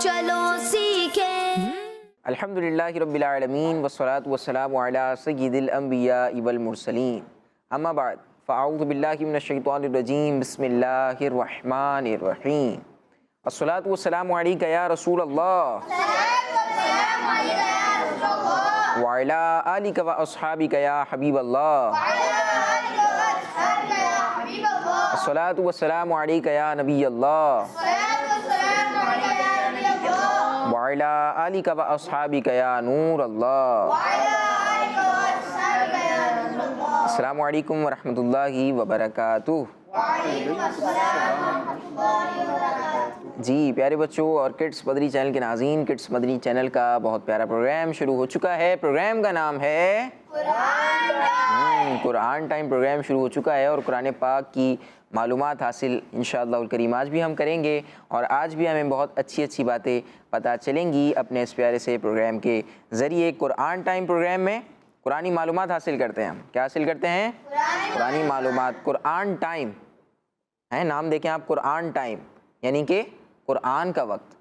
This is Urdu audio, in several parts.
چلو سیکھیں۔ الحمدللہ رب العالمین والصلاة والسلام علی سید الانبیاء والمرسلین، اما بعد فاعوذ باللہ من الشیطان الرجیم، بسم اللہ الرحمن الرحیم۔ الصلاة والسلام علیک یا رسول اللہ وعلی آلک و اصحابک یا حبیب اللہ۔ الصلاة والسلام علیک یا نبی اللہ وعلی آلک و اصحابک یا نور اللہ۔ السلام علیکم ورحمۃ اللہ وبرکاتہ۔ جی پیارے بچوں اور کڈس مدنی چینل کے ناظرین، کڈس مدنی چینل کا بہت پیارا پروگرام شروع ہو چکا ہے۔ پروگرام کا نام ہے قرآن ٹائم۔ پروگرام شروع ہو چکا ہے اور قرآن پاک کی معلومات حاصل انشاءاللہ الکریم آج بھی ہم کریں گے، اور آج بھی ہمیں بہت اچھی باتیں پتہ چلیں گی اپنے اس پیارے سے پروگرام کے ذریعے۔ قرآن ٹائم پروگرام میں قرآنی معلومات حاصل کرتے ہیں ہم۔ کیا حاصل کرتے ہیں؟ قرآنی معلومات۔ قرآن ٹائم ہے، نام دیکھیں آپ، قرآن ٹائم یعنی کہ قرآن کا وقت۔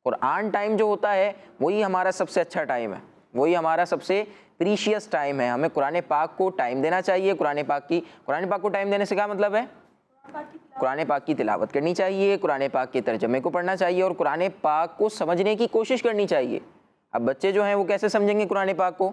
قرآن ٹائم جو ہوتا ہے وہی ہمارا سب سے اچھا ٹائم ہے، وہی ہمارا سب سے پریشیس ٹائم ہے۔ ہمیں قرآن پاک کو ٹائم دینا چاہیے۔ قرآن پاک کو ٹائم دینے سے کیا مطلب ہے؟ قرآن پاک کی تلاوت کرنی چاہیے، قرآن پاک کے ترجمے کو پڑھنا چاہیے اور قرآن پاک کو سمجھنے کی کوشش کرنی چاہیے۔ اب بچے جو ہیں وہ کیسے سمجھیں گے قرآن پاک کو؟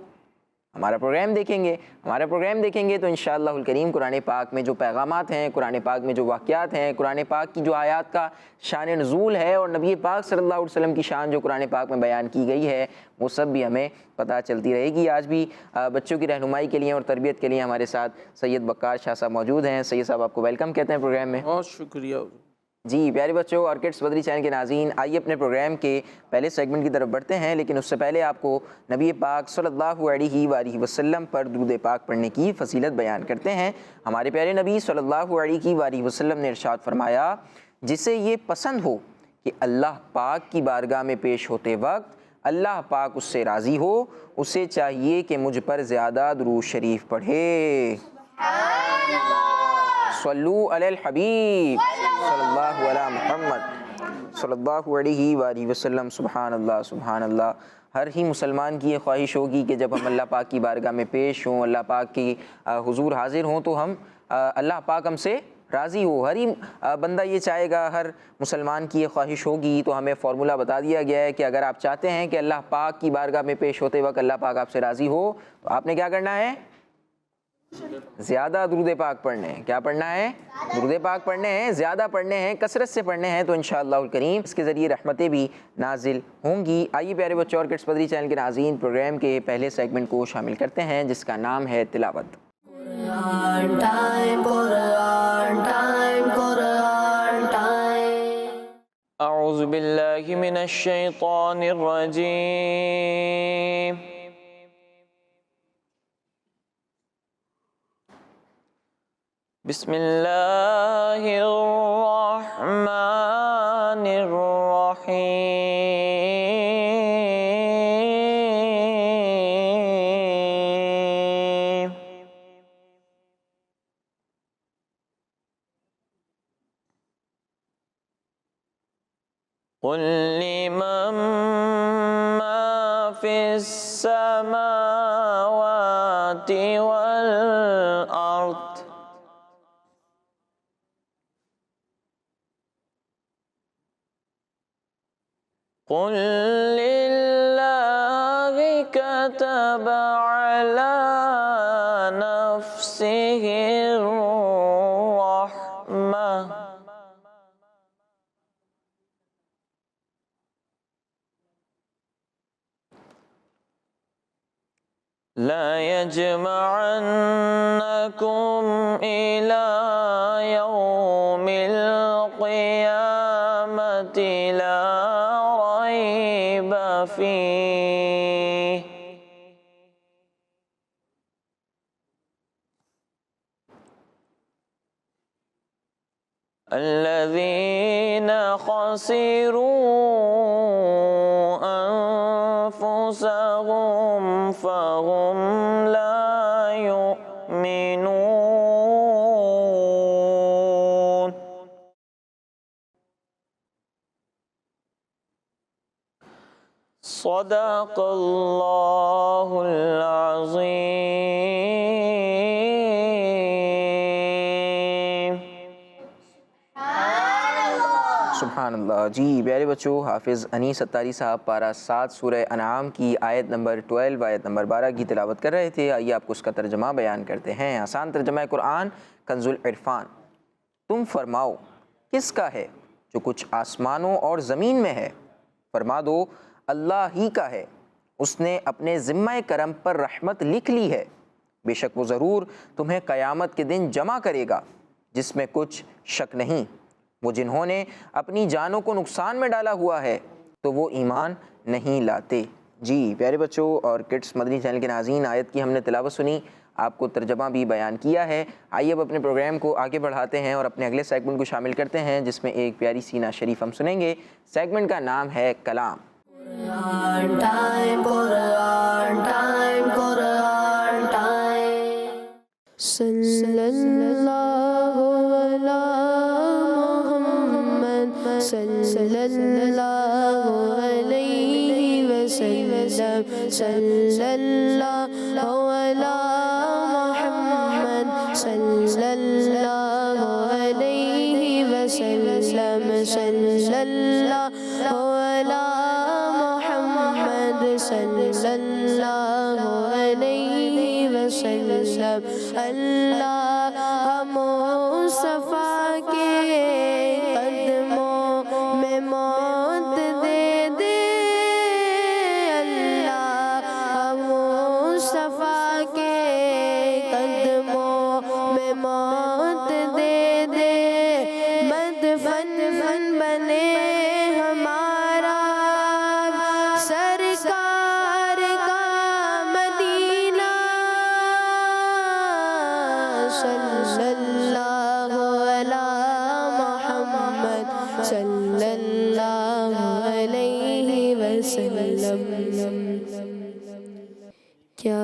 ہمارا پروگرام دیکھیں گے تو انشاءاللہ الکریم قرآن پاک میں جو پیغامات ہیں، قرآن پاک میں جو واقعات ہیں، قرآن پاک کی جو آیات کا شان نزول ہے اور نبی پاک صلی اللہ علیہ وسلم کی شان جو قرآن پاک میں بیان کی گئی ہے، وہ سب بھی ہمیں پتہ چلتی رہے گی۔ آج بھی بچوں کی رہنمائی کے لیے اور تربیت کے لیے ہمارے ساتھ سید بکار شاہ صاحب موجود ہیں۔ سید صاحب آپ کو ویلکم کہتے ہیں پروگرام میں۔ بہت شکریہ۔ جی پیارے بچوں اور کڈس مدنی چینل کے ناظرین، آئیے اپنے پروگرام کے پہلے سیگمنٹ کی طرف بڑھتے ہیں، لیکن اس سے پہلے آپ کو نبی پاک صلی اللہ علیہ وآلہ وسلم پر درود پاک پڑھنے کی فضیلت بیان کرتے ہیں۔ ہمارے پیارے نبی صلی اللہ علیہ وآلہ وسلم نے ارشاد فرمایا، جسے یہ پسند ہو کہ اللہ پاک کی بارگاہ میں پیش ہوتے وقت اللہ پاک اس سے راضی ہو، اسے چاہیے کہ مجھ پر زیادہ درود شریف پڑھے۔ صلو علی الحبیب صلی اللہ علی محمد صلی اللہ علیہ وآلہ وسلم۔ سبحان اللہ سبحان اللہ۔ ہر ہی مسلمان کی یہ خواہش ہوگی کہ جب ہم اللہ پاک کی بارگاہ میں پیش ہوں، اللہ پاک کی حضور حاضر ہوں، تو ہم اللہ پاک ہم سے راضی ہو۔ ہر ہی بندہ یہ چاہے گا، ہر مسلمان کی یہ خواہش ہوگی۔ تو ہمیں فارمولہ بتا دیا گیا ہے کہ اگر آپ چاہتے ہیں کہ اللہ پاک کی بارگاہ میں پیش ہوتے وقت اللہ پاک آپ سے راضی ہو، تو آپ نے کیا کرنا ہے؟ زیادہ درود پاک پڑھنے ہیں۔ کیا پڑھنا ہے؟ درود پاک پڑھنے ہیں، زیادہ پڑھنے ہیں، کثرت سے پڑھنے ہیں، تو انشاءاللہ الکریم اس کے ذریعے رحمتیں بھی نازل ہوں گی۔ آئیے پیارے بچوں اور کڈس مدنی چینل کے ناظرین، پروگرام کے پہلے سیگمنٹ کو شامل کرتے ہیں جس کا نام ہے تلاوت۔ قرآن ٹائم، قرآن ٹائم، قرآن ٹائم۔ اعوذ باللہ من الشیطان الرجیم۔ بسم اللہ الرحمن الرحیم۔ قل لمن ما فی السماوات والارض قل للہ كتب على نفسه الرحمة لا يجمعنكم إلى يوم القيامة لا ريب فيه الذين خسروا أنفسهم فهم لا يؤمنون۔ صدق اللہ العظیم۔ سبحان اللہ۔ جی پیارے بچوں، حافظ انیس اتاری صاحب پارہ 7 سورہ انعام کی آیت نمبر 12 آیت نمبر 12 کی تلاوت کر رہے تھے۔ آئیے آپ کو اس کا ترجمہ بیان کرتے ہیں۔ آسان ترجمہ قرآن کنز العرفان۔ تم فرماؤ کس کا ہے جو کچھ آسمانوں اور زمین میں ہے؟ فرما دو اللہ ہی کا ہے، اس نے اپنے ذمہ کرم پر رحمت لکھ لی ہے، بے شک وہ ضرور تمہیں قیامت کے دن جمع کرے گا جس میں کچھ شک نہیں۔ وہ جنہوں نے اپنی جانوں کو نقصان میں ڈالا ہوا ہے تو وہ ایمان نہیں لاتے۔ جی پیارے بچوں اور کڈس مدنی چینل کے ناظرین، آیت کی ہم نے تلاوت سنی، آپ کو ترجمہ بھی بیان کیا ہے۔ آئیے اب اپنے پروگرام کو آگے بڑھاتے ہیں اور اپنے اگلے سیگمنٹ کو شامل کرتے ہیں جس میں ایک پیاری سی نعت شریف ہم سنیں گے۔ سیگمنٹ کا نام ہے کلام۔ Quran time, Quran time, Quran time. Sallallahu ala Muhammad, sallallahu alayhi wa sallam, sallallahu ala Muhammad, sallallahu alayhi wa sallam, sallallahu ala sallallahu alayhi wa sallam۔ اللہ مصطفیٰ کے قدموں میں موت دے دے، اللہ مصطفیٰ کے قدموں میں موت دے دے، مدفن بنے ہمارا سرکار کا مدینہ، صلی اللہ علی محمد، صلی اللہ علیہ وسلم۔ کیا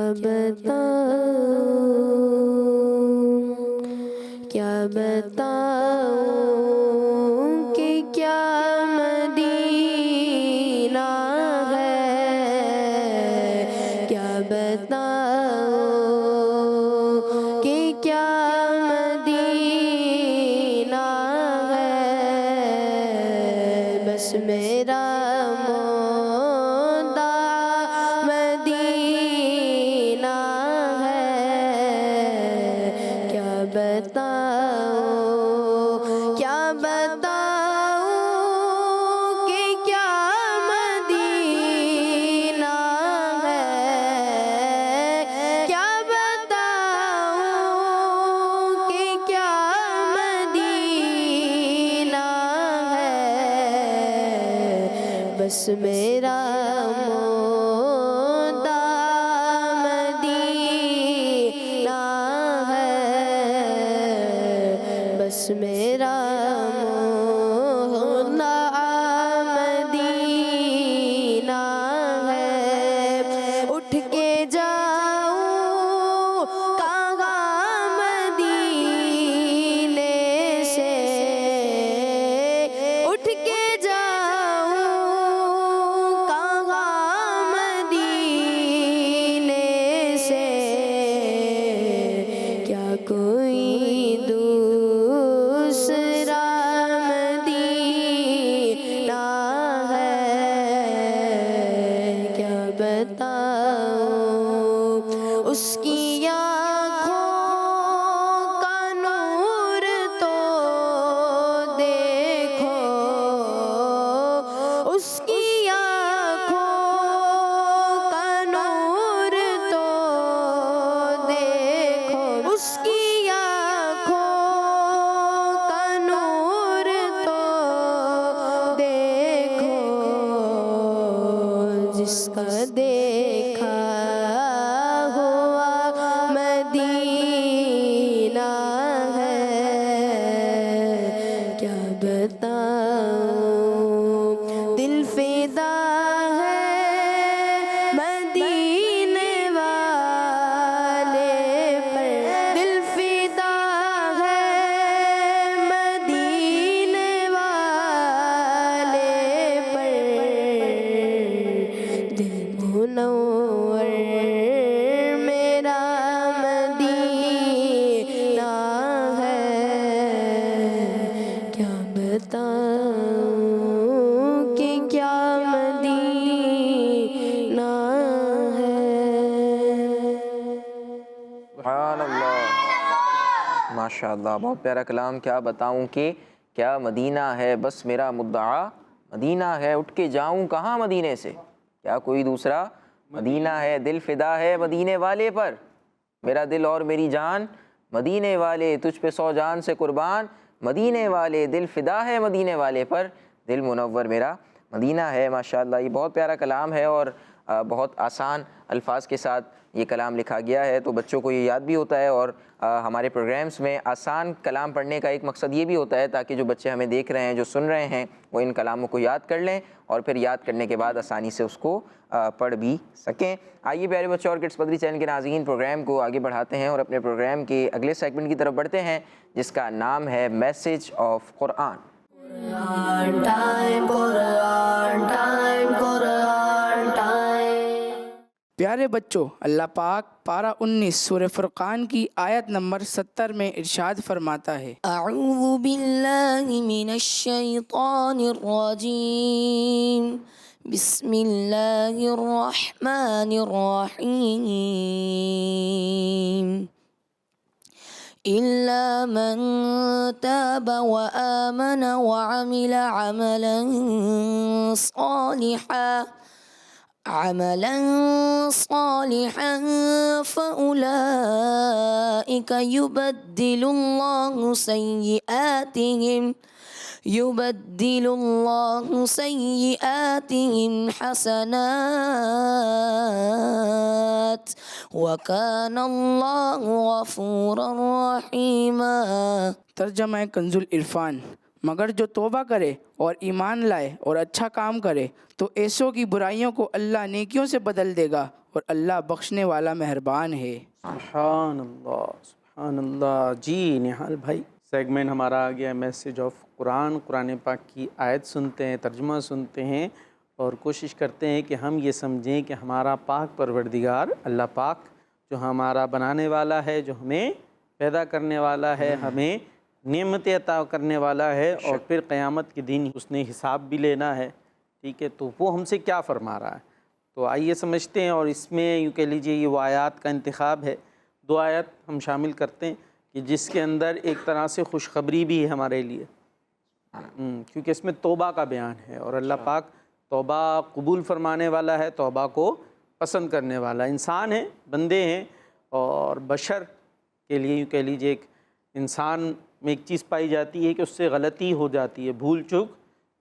بتاؤں کہ کیا مدینہ ہے، کیا بتاؤں کہ کیا مدینہ ہے، بس میرا مدعا مدینہ ہے، کیا بتاؤں کہ کیا مدینہ ہے، کیا بتاؤں کہ کیا مدینہ ہے، بس میرا مدعا مدینہ ہے، بس میرا مدعا مدینہ ہے۔ اٹھ کے جاؤں کہاں مدینے سے، اٹھ کے جاؤں کہاں مدینے سے، کیا کوئی دوسرا مدینہ ہے، کیا بتاؤں اس کی آنکھوں کا نور تو دیکھو، اس کی آنکھوں کا نور تو دیکھو، اس کی آنکھوں کا نور تو دیکھو، جس کا دیکھا ہوا مدینہ ہے، کیا بتاؤں دل فدا ہے مدینے والے پر، دل فدا ہے مدینے والے پر، ماشاءاللہ بہت پیارا کلام. کیا بتاؤں کہ کیا مدینہ ہے بس میرا مدعا، مدینہ ہے اٹھ کے جاؤں کہاں مدینے سے، کیا کوئی دوسرا مدینہ ہے، دل فدا ہے مدینے والے پر، میرا دل اور میری جان مدینے والے، تجھ پہ 100 جان سے قربان مدینے والے، دل فدا ہے مدینے والے پر، دل منور میرا مدینہ ہے. ماشاءاللہ یہ بہت پیارا کلام ہے اور بہت آسان الفاظ کے ساتھ یہ کلام لکھا گیا ہے، تو بچوں کو یہ یاد بھی ہوتا ہے. اور ہمارے پروگرامز میں آسان کلام پڑھنے کا ایک مقصد یہ بھی ہوتا ہے تاکہ جو بچے ہمیں دیکھ رہے ہیں، جو سن رہے ہیں، وہ ان کلاموں کو یاد کر لیں اور پھر یاد کرنے کے بعد آسانی سے اس کو پڑھ بھی سکیں. آئیے پیارے بچوں اور کڈس پدری چینل کے ناظرین پروگرام کو آگے بڑھاتے ہیں اور اپنے پروگرام کے اگلے سیگمنٹ کی طرف بڑھتے ہیں جس کا نام ہے message of Quran. Quran time, Quran time, Quran time. پیارے بچوں، اللہ پاک پارہ 19 سورہ فرقان کی آیت نمبر 70 میں ارشاد فرماتا ہے، اعوذ باللہ من الشیطان الرجیم، بسم اللہ الرحمن الرحیم. إلا من تاب وآمن وعمل عملا صالحا فأولئك يبدل الله سيئاتهم حسنات وكان الله غفورا رحيما. ترجمہ کنز العرفان. مگر جو توبہ کرے اور ایمان لائے اور اچھا کام کرے تو ایسوں کی برائیوں کو اللہ نیکیوں سے بدل دے گا اور اللہ بخشنے والا مہربان ہے. سبحان اللہ، سبحان اللہ. جی نہال بھائی، سیگمنٹ ہمارا آ گیا میسج آف قرآن. قرآن پاک کی آیت سنتے ہیں، ترجمہ سنتے ہیں اور کوشش کرتے ہیں کہ ہم یہ سمجھیں کہ ہمارا پاک پروردگار اللہ پاک جو ہمارا بنانے والا ہے، جو ہمیں پیدا کرنے والا ہے، ہمیں نعمتیں عطا کرنے والا ہے، اور پھر قیامت کے دن اس نے حساب بھی لینا ہے. ٹھیک ہے، تو وہ ہم سے کیا فرما رہا ہے. تو آئیے سمجھتے ہیں، اور اس میں یوں کہہ لیجئے یہ وہ آیات کا انتخاب ہے. 2 آیت ہم شامل کرتے ہیں کہ جس کے اندر ایک طرح سے خوشخبری بھی ہے ہمارے لیے، کیونکہ اس میں توبہ کا بیان ہے، اور اللہ پاک توبہ قبول فرمانے والا ہے، توبہ کو پسند کرنے والا. انسان ہیں، بندے ہیں، اور بشر کے لیے یوں کہہ لیجئے ایک انسان میں ایک چیز پائی جاتی ہے کہ اس سے غلطی ہو جاتی ہے، بھول چوک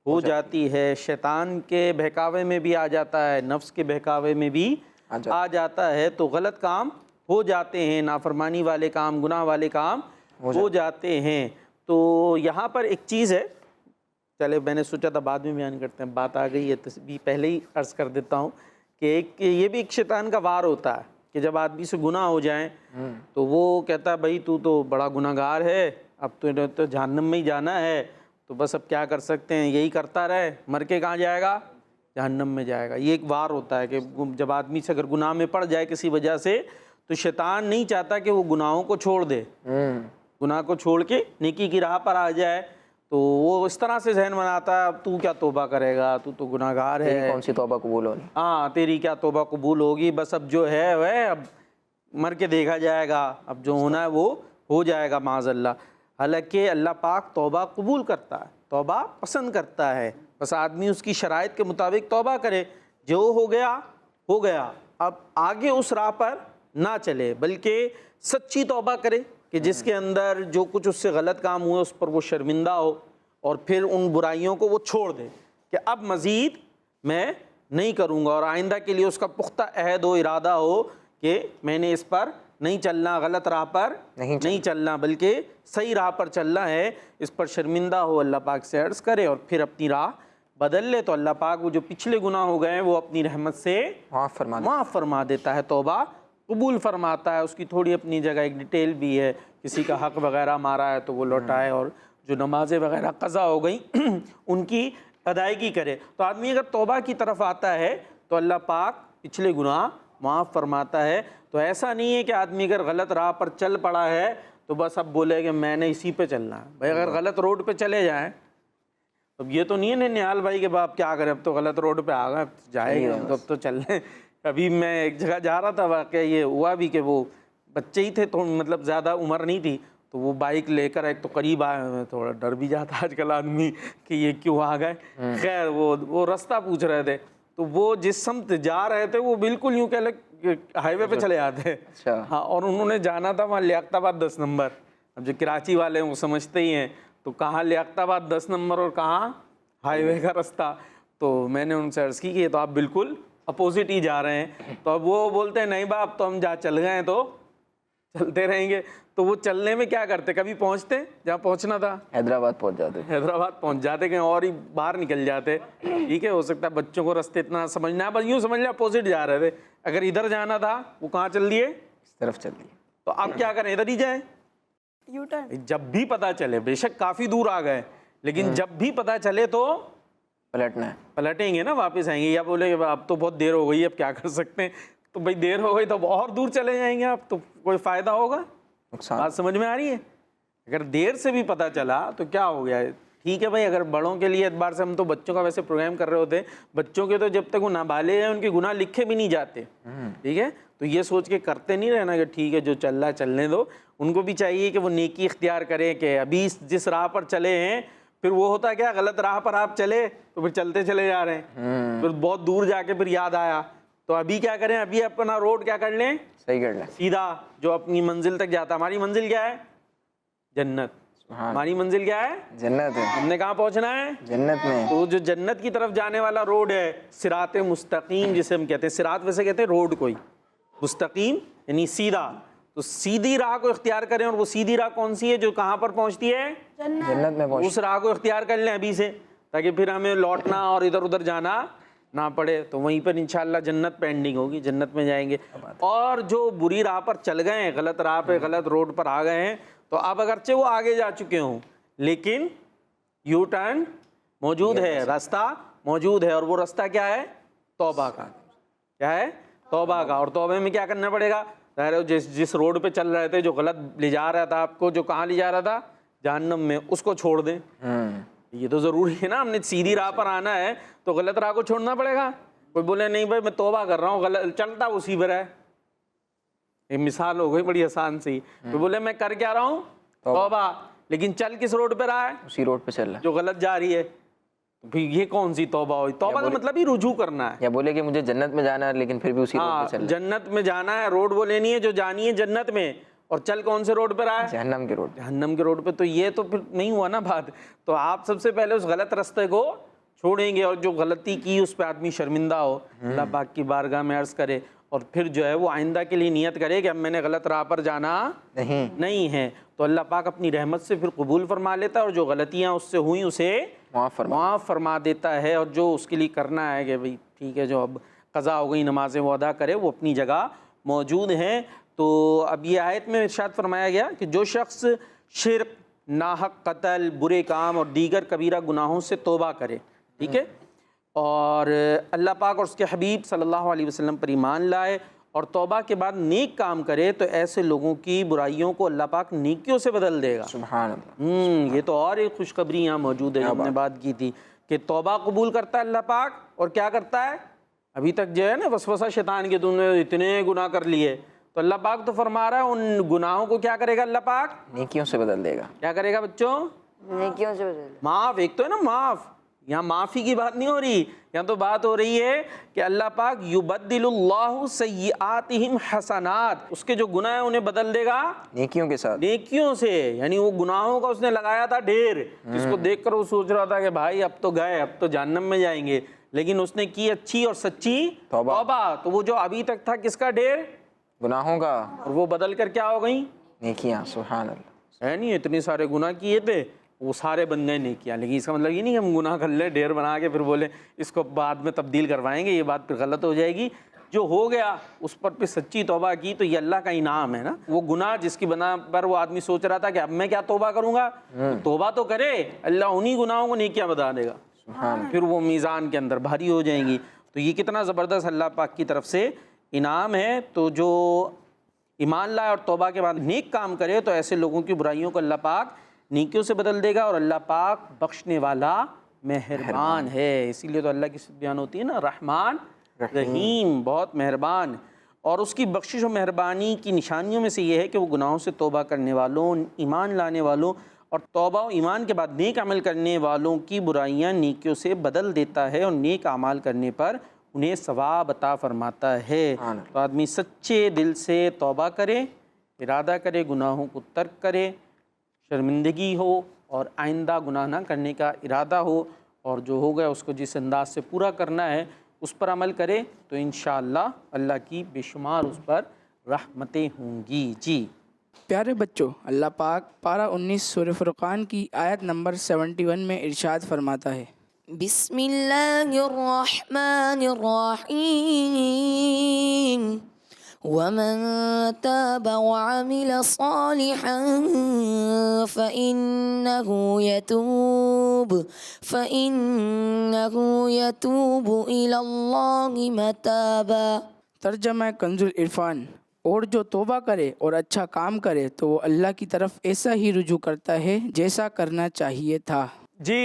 ہو جاتی ہے، شیطان کے بہکاوے میں بھی آ جاتا ہے، نفس کے بہکاوے میں بھی آ جاتا ہے، تو غلط کام ہو جاتے ہیں، نافرمانی والے کام، گناہ والے کام ہو جاتے ہیں. تو یہاں پر ایک چیز ہے، چلے میں نے سوچا تھا بعد میں بیان کرتے ہیں، بات آ گئی ہے تو بھی پہلے ہی عرض کر دیتا ہوں کہ یہ بھی ایک شیطان کا وار ہوتا ہے کہ جب آدمی سے گناہ ہو جائیں تو وہ کہتا ہے بھائی تو بڑا گناہ گار ہے، اب تو جہنم میں ہی جانا ہے، تو بس اب کیا کر سکتے ہیں، یہی کرتا رہے، مر کے کہاں جائے گا، جہنم میں جائے گا. یہ ایک وار ہوتا ہے کہ جب آدمی سے اگر گناہ میں پڑ جائے کسی وجہ سے تو شیطان نہیں چاہتا کہ وہ گناہوں کو چھوڑ دے، گناہ کو چھوڑ کے نیکی کی راہ پر آ جائے. تو وہ اس طرح سے ذہن بناتا ہے اب تو کیا توبہ کرے گا، تو گناہ گار ہے، تیری کون سی توبہ قبول ہوگی، ہاں تیری کیا توبہ قبول ہوگی، بس اب جو ہے وہ اب مر کے دیکھا جائے گا، اب جو ہونا ہے وہ ہو جائے گا معاذ اللہ. حالانکہ اللہ پاک توبہ قبول کرتا ہے، توبہ پسند کرتا ہے، بس آدمی اس کی شرائط کے مطابق توبہ کرے. جو ہو گیا ہو گیا، اب آگے اس راہ پر نہ چلے، بلکہ سچی توبہ کرے کہ جس کے اندر جو کچھ اس سے غلط کام ہوئے اس پر وہ شرمندہ ہو، اور پھر ان برائیوں کو وہ چھوڑ دے کہ اب مزید میں نہیں کروں گا، اور آئندہ کے لیے اس کا پختہ عہد و ارادہ ہو کہ میں نے اس پر نہیں چلنا، غلط راہ پر نہیں چلنا، بلکہ صحیح راہ پر چلنا ہے. اس پر شرمندہ ہو، اللہ پاک سے عرض کرے اور پھر اپنی راہ بدل لے، تو اللہ پاک وہ جو پچھلے گناہ ہو گئے ہیں وہ اپنی رحمت سے معاف فرما دیتا ہے، توبہ قبول فرماتا ہے. اس کی تھوڑی اپنی جگہ ایک ڈیٹیل بھی ہے، کسی کا حق وغیرہ مارا ہے تو وہ لوٹائے، اور جو نمازیں وغیرہ قضا ہو گئیں ان کی ادائیگی کرے. تو آدمی اگر توبہ کی طرف آتا ہے تو اللہ پاک پچھلے گناہ معاف فرماتا ہے. تو ایسا نہیں ہے کہ آدمی اگر غلط راہ پر چل پڑا ہے تو بس اب بولے کہ میں نے اسی پہ چلنا ہے. بھائی اگر غلط روڈ پہ چلے جائیں، اب یہ تو نہیں ہے نہال بھائی کہ باپ کیا کریں، اب تو غلط روڈ پہ آ گئے، جائے گا اب تو چل رہے ہیں. ابھی میں ایک جگہ جا رہا تھا، واقعہ یہ ہوا بھی کہ وہ بچے ہی تھے، تو مطلب زیادہ عمر نہیں تھی، تو وہ بائک لے کر ایک تو قریب آئے ہوئے، تھوڑا ڈر بھی جاتا آج کل آدمی کہ یہ کیوں آ گئے. خیر وہ رستہ پوچھ رہے تھے، تو وہ جس سمت جا رہے تھے وہ بالکل یوں کہہ لیں کہ ہائی وے پہ چلے آتے. ہاں، اور انہوں نے جانا تھا وہاں لیاقت آباد 10 نمبر. اب جو کراچی والے ہیں وہ سمجھتے ہی ہیں، تو کہاں لیاقت آباد 10 نمبر اور کہاں ہائی وے کا رستہ. تو میں نے ان سے عرض کی کہ یہ تو آپ بالکل اپوزٹ ہی جا رہے ہیں. تو اب وہ بولتے ہیں نہیں باپ، تو ہم جہاں چل گئے ہیں تو چلتے رہیں گے. تو وہ چلنے میں کیا کرتے، کبھی پہنچتے جہاں پہنچنا تھا، حیدرآباد پہنچ جاتے. حیدرآباد پہنچ جاتے، کہیں اور ہی باہر نکل جاتے. ٹھیک ہے، ہو سکتا ہے بچوں کو رستے اتنا سمجھنا ہے، بس یوں سمجھ لیں اپوزٹ جا رہے تھے. اگر ادھر جانا تھا وہ کہاں چل دیے، اس طرف چل دیے. تو اب کیا کریں، ادھر ہی جائیں. You turn. جب بھی پتہ چلے، بے شک کافی دور آ گئے، لیکن جب بھی پتہ چلے تو پلٹنا ہے. پلٹیں گے نا، واپس آئیں گے. یا بولے اب تو بہت دیر ہو گئی، اب کیا کر سکتے ہیں. تو بھائی دیر ہو گئی تو اب اور دور چلے جائیں گے، اب تو کوئی فائدہ ہوگا؟ نقصان. بات سمجھ میں آ رہی ہے. اگر دیر سے بھی پتہ چلا تو کیا ہو گیا. ٹھیک ہے بھائی، اگر بڑوں کے لیے اعتبار سے ہم تو بچوں کا ویسے پروگرام کر رہے ہوتے ہیں، بچوں کے تو جب تک وہ نابالغ ہیں ان کے گناہ لکھے بھی نہیں جاتے. ٹھیک ہے، تو یہ سوچ کے کرتے نہیں رہنا کہ ٹھیک ہے جو چل رہا ہے چلنے دو. ان کو بھی چاہیے کہ وہ نیکی اختیار کریں، کہ ابھی جس راہ پر چلے ہیں، پھر وہ ہوتا کیا، غلط راہ پر آپ چلے تو پھر چلتے چلے جا رہے ہیں، پھر بہت دور جا کے پھر یاد آیا. تو ابھی کیا کریں، ابھی اپنا روڈ کیا کر لیں، صحیح کر لیں، سیدھا جو اپنی منزل تک جاتا. ہماری منزل کیا ہے، جنت. ہماری منزل کیا ہے، جنت ہے. ہم نے کہاں پہنچنا ہے، جنت میں. تو جو جنت کی طرف جانے والا روڈ ہے، صراط مستقیم جسے ہم کہتے ہیں. صراط ویسے کہتے ہیں روڈ کوئی، مستقیم یعنی سیدھا. تو سیدھی راہ کو اختیار کریں، اور وہ سیدھی راہ کون سی ہے، جو کہاں پر پہنچتی ہے، جنت میں پہنچ. اس راہ کو اختیار کر لیں ابھی سے، تاکہ پھر ہمیں لوٹنا اور ادھر ادھر جانا نہ پڑے. تو وہیں پر انشاءاللہ جنت پہ اینڈنگ ہوگی، جنت میں جائیں گے. اور جو بری راہ پر چل گئے ہیں، غلط راہ پہ غلط روڈ پر آ گئے ہیں، تو اب اگرچہ وہ آگے جا چکے ہوں لیکن یو ٹرن موجود ہے، راستہ موجود ہے. اور وہ راستہ کیا ہے، توبہ کا. کیا ہے، توبہ کا. اور توبہ میں کیا کرنا پڑے گا، ظاہر ہے جس روڈ پہ چل رہے تھے، جو غلط لے جا رہا تھا آپ کو، جو کہاں لے جا رہا تھا، جہنم میں، اس کو چھوڑ دیں. یہ تو ضروری ہے نا، ہم نے سیدھی راہ پر آنا ہے تو غلط راہ کو چھوڑنا پڑے گا. کوئی بولے نہیں بھائی میں توبہ کر رہا ہوں، غلط چلتا اسی پر ہے. ایک مثال ہو گئی بڑی آسان سی. کوئی بولے میں کر کیا رہا ہوں، توبہ، لیکن چل کس روڈ پہ رہا ہے، اسی روڈ پہ چل رہا ہے جو غلط جا رہی ہے. پھر یہ کون سی توبہ ہوئی؟ توبہ کا مطلب ہی رجوع کرنا ہے. یا بولے کہ مجھے جنت میں جانا ہے لیکن پھر بھی اسی روڈ پہ چل رہا ہے. جنت میں جانا ہے، روڈ وہ لینی ہے جو جانی ہے جنت میں، اور چل کون سے روڈ پہ رہا ہے، جہنم کے روڈ. جہنم کے روڈ پہ. تو یہ تو پھر نہیں ہوا نا بات. تو آپ سب سے پہلے اس غلط راستے کو چھوڑیں گے، اور جو غلطی کی اس پہ آدمی شرمندہ ہو، اللہ پاک کی بارگاہ میں عرض کرے، اور پھر جو ہے وہ آئندہ کے لیے نیت کرے کہ اب میں نے غلط راہ پر جانا نہیں ہے. تو اللہ پاک اپنی رحمت سے پھر قبول فرما لیتا ہے، اور جو غلطیاں اس سے ہوئیں اسے معاف فرما دیتا ہے. اور جو اس کے لیے کرنا ہے کہ بھئی ٹھیک ہے، جو اب قضا ہو گئی نمازیں وہ ادا کرے، وہ اپنی جگہ موجود ہیں. تو اب یہ آیت میں ارشاد فرمایا گیا کہ جو شخص شرک، ناحق قتل، برے کام اور دیگر کبیرہ گناہوں سے توبہ کرے، ٹھیک ہے، اور اللہ پاک اور اس کے حبیب صلی اللہ علیہ وسلم پر ایمان لائے، اور توبہ کے بعد نیک کام کرے، تو ایسے لوگوں کی برائیوں کو اللہ پاک نیکیوں سے بدل دے گا. سبحان اللہ. یہ تو اور ایک خوشخبری یہاں موجود ہے. ہم نے بات کی تھی کہ توبہ قبول کرتا ہے اللہ پاک، اور کیا کرتا ہے، ابھی تک جو ہے نا وسوسہ شیطان کے، تم نے اتنے گناہ کر لیے، تو اللہ پاک تو فرما رہا ہے ان گناہوں کو کیا کرے گا اللہ پاک، نیکیوں سے بدل دے گا. کیا کرے گا بچوں، نیکیوں سے بدل. معاف. ایک تو ہے نا معاف، یہاں معافی کی بات نہیں ہو رہی، یہاں تو بات ہو رہی ہے کہ اللہ پاک یبدل اللہ سیئاتہم حسنات، اس کے جو گناہ ہیں انہیں بدل دے گا نیکیوں کے ساتھ، نیکیوں سے. یعنی وہ گناہوں کا اس نے لگایا تھا ڈھیر، جس کو دیکھ کر وہ سوچ رہا تھا کہ بھائی اب تو گئے، اب تو جہنم میں جائیں گے، لیکن اس نے کی اچھی اور سچی توبہ. تو وہ جو ابھی تک تھا کس کا ڈھیر، گناہوں کا، اور وہ بدل کر کیا ہو گئیں، نیکیاں. سبحان اللہ. ہے نہیں، اتنے سارے گناہ کیے تھے وہ سارے بن گئے نیکیاں. لیکن اس کا مطلب یہ نہیں کہ ہم گناہ کر لیں ڈھیر بنا کے پھر بولیں اس کو بعد میں تبدیل کروائیں گے، یہ بات پھر غلط ہو جائے گی. جو ہو گیا اس پر پھر سچی توبہ کی تو یہ اللہ کا انعام ہے نا. وہ گناہ جس کی بنا پر وہ آدمی سوچ رہا تھا کہ اب میں کیا توبہ کروں گا، توبہ تو کرے، اللہ انہی گناہوں کو نیکیاں بتا دے گا، پھر وہ میزان کے اندر بھاری ہو جائیں گی. تو یہ کتنا زبردست اللہ پاک کی طرف سے انعام ہے. تو جو ایمان لائے اور توبہ کے بعد نیک کام کرے تو ایسے لوگوں کی برائیوں کو اللہ پاک نیکیوں سے بدل دے گا، اور اللہ پاک بخشنے والا مہربان ہے. اسی لیے تو اللہ کی بیان ہوتی ہے نا، رحمان رحیم، بہت مہربان. اور اس کی بخشش و مہربانی کی نشانیوں میں سے یہ ہے کہ وہ گناہوں سے توبہ کرنے والوں، ایمان لانے والوں اور توبہ و ایمان کے بعد نیک عمل کرنے والوں کی برائیاں نیکیوں سے بدل دیتا ہے، اور نیک اعمال کرنے پر انہیں ثواب عطا فرماتا ہے۔ تو آدمی سچے دل سے توبہ کرے، ارادہ کرے، گناہوں کو ترک کرے، شرمندگی ہو اور آئندہ گناہ نہ کرنے کا ارادہ ہو، اور جو ہو گیا اس کو جس انداز سے پورا کرنا ہے اس پر عمل کرے، تو انشاءاللہ اللہ کی بے شمار اس پر رحمتیں ہوں گی۔ جی پیارے بچوں، اللہ پاک پارہ 19 سورہ فرقان کی آیت نمبر 71 میں ارشاد فرماتا ہے، بسم اللہ الرحمن الرحیم ومن تاب وعمل صالحا فإنه يتوب إلى الله متابا۔ ترجمہ کنز العرفان، اور جو توبہ کرے اور اچھا کام کرے تو وہ اللہ کی طرف ایسا ہی رجوع کرتا ہے جیسا کرنا چاہیے تھا۔ جی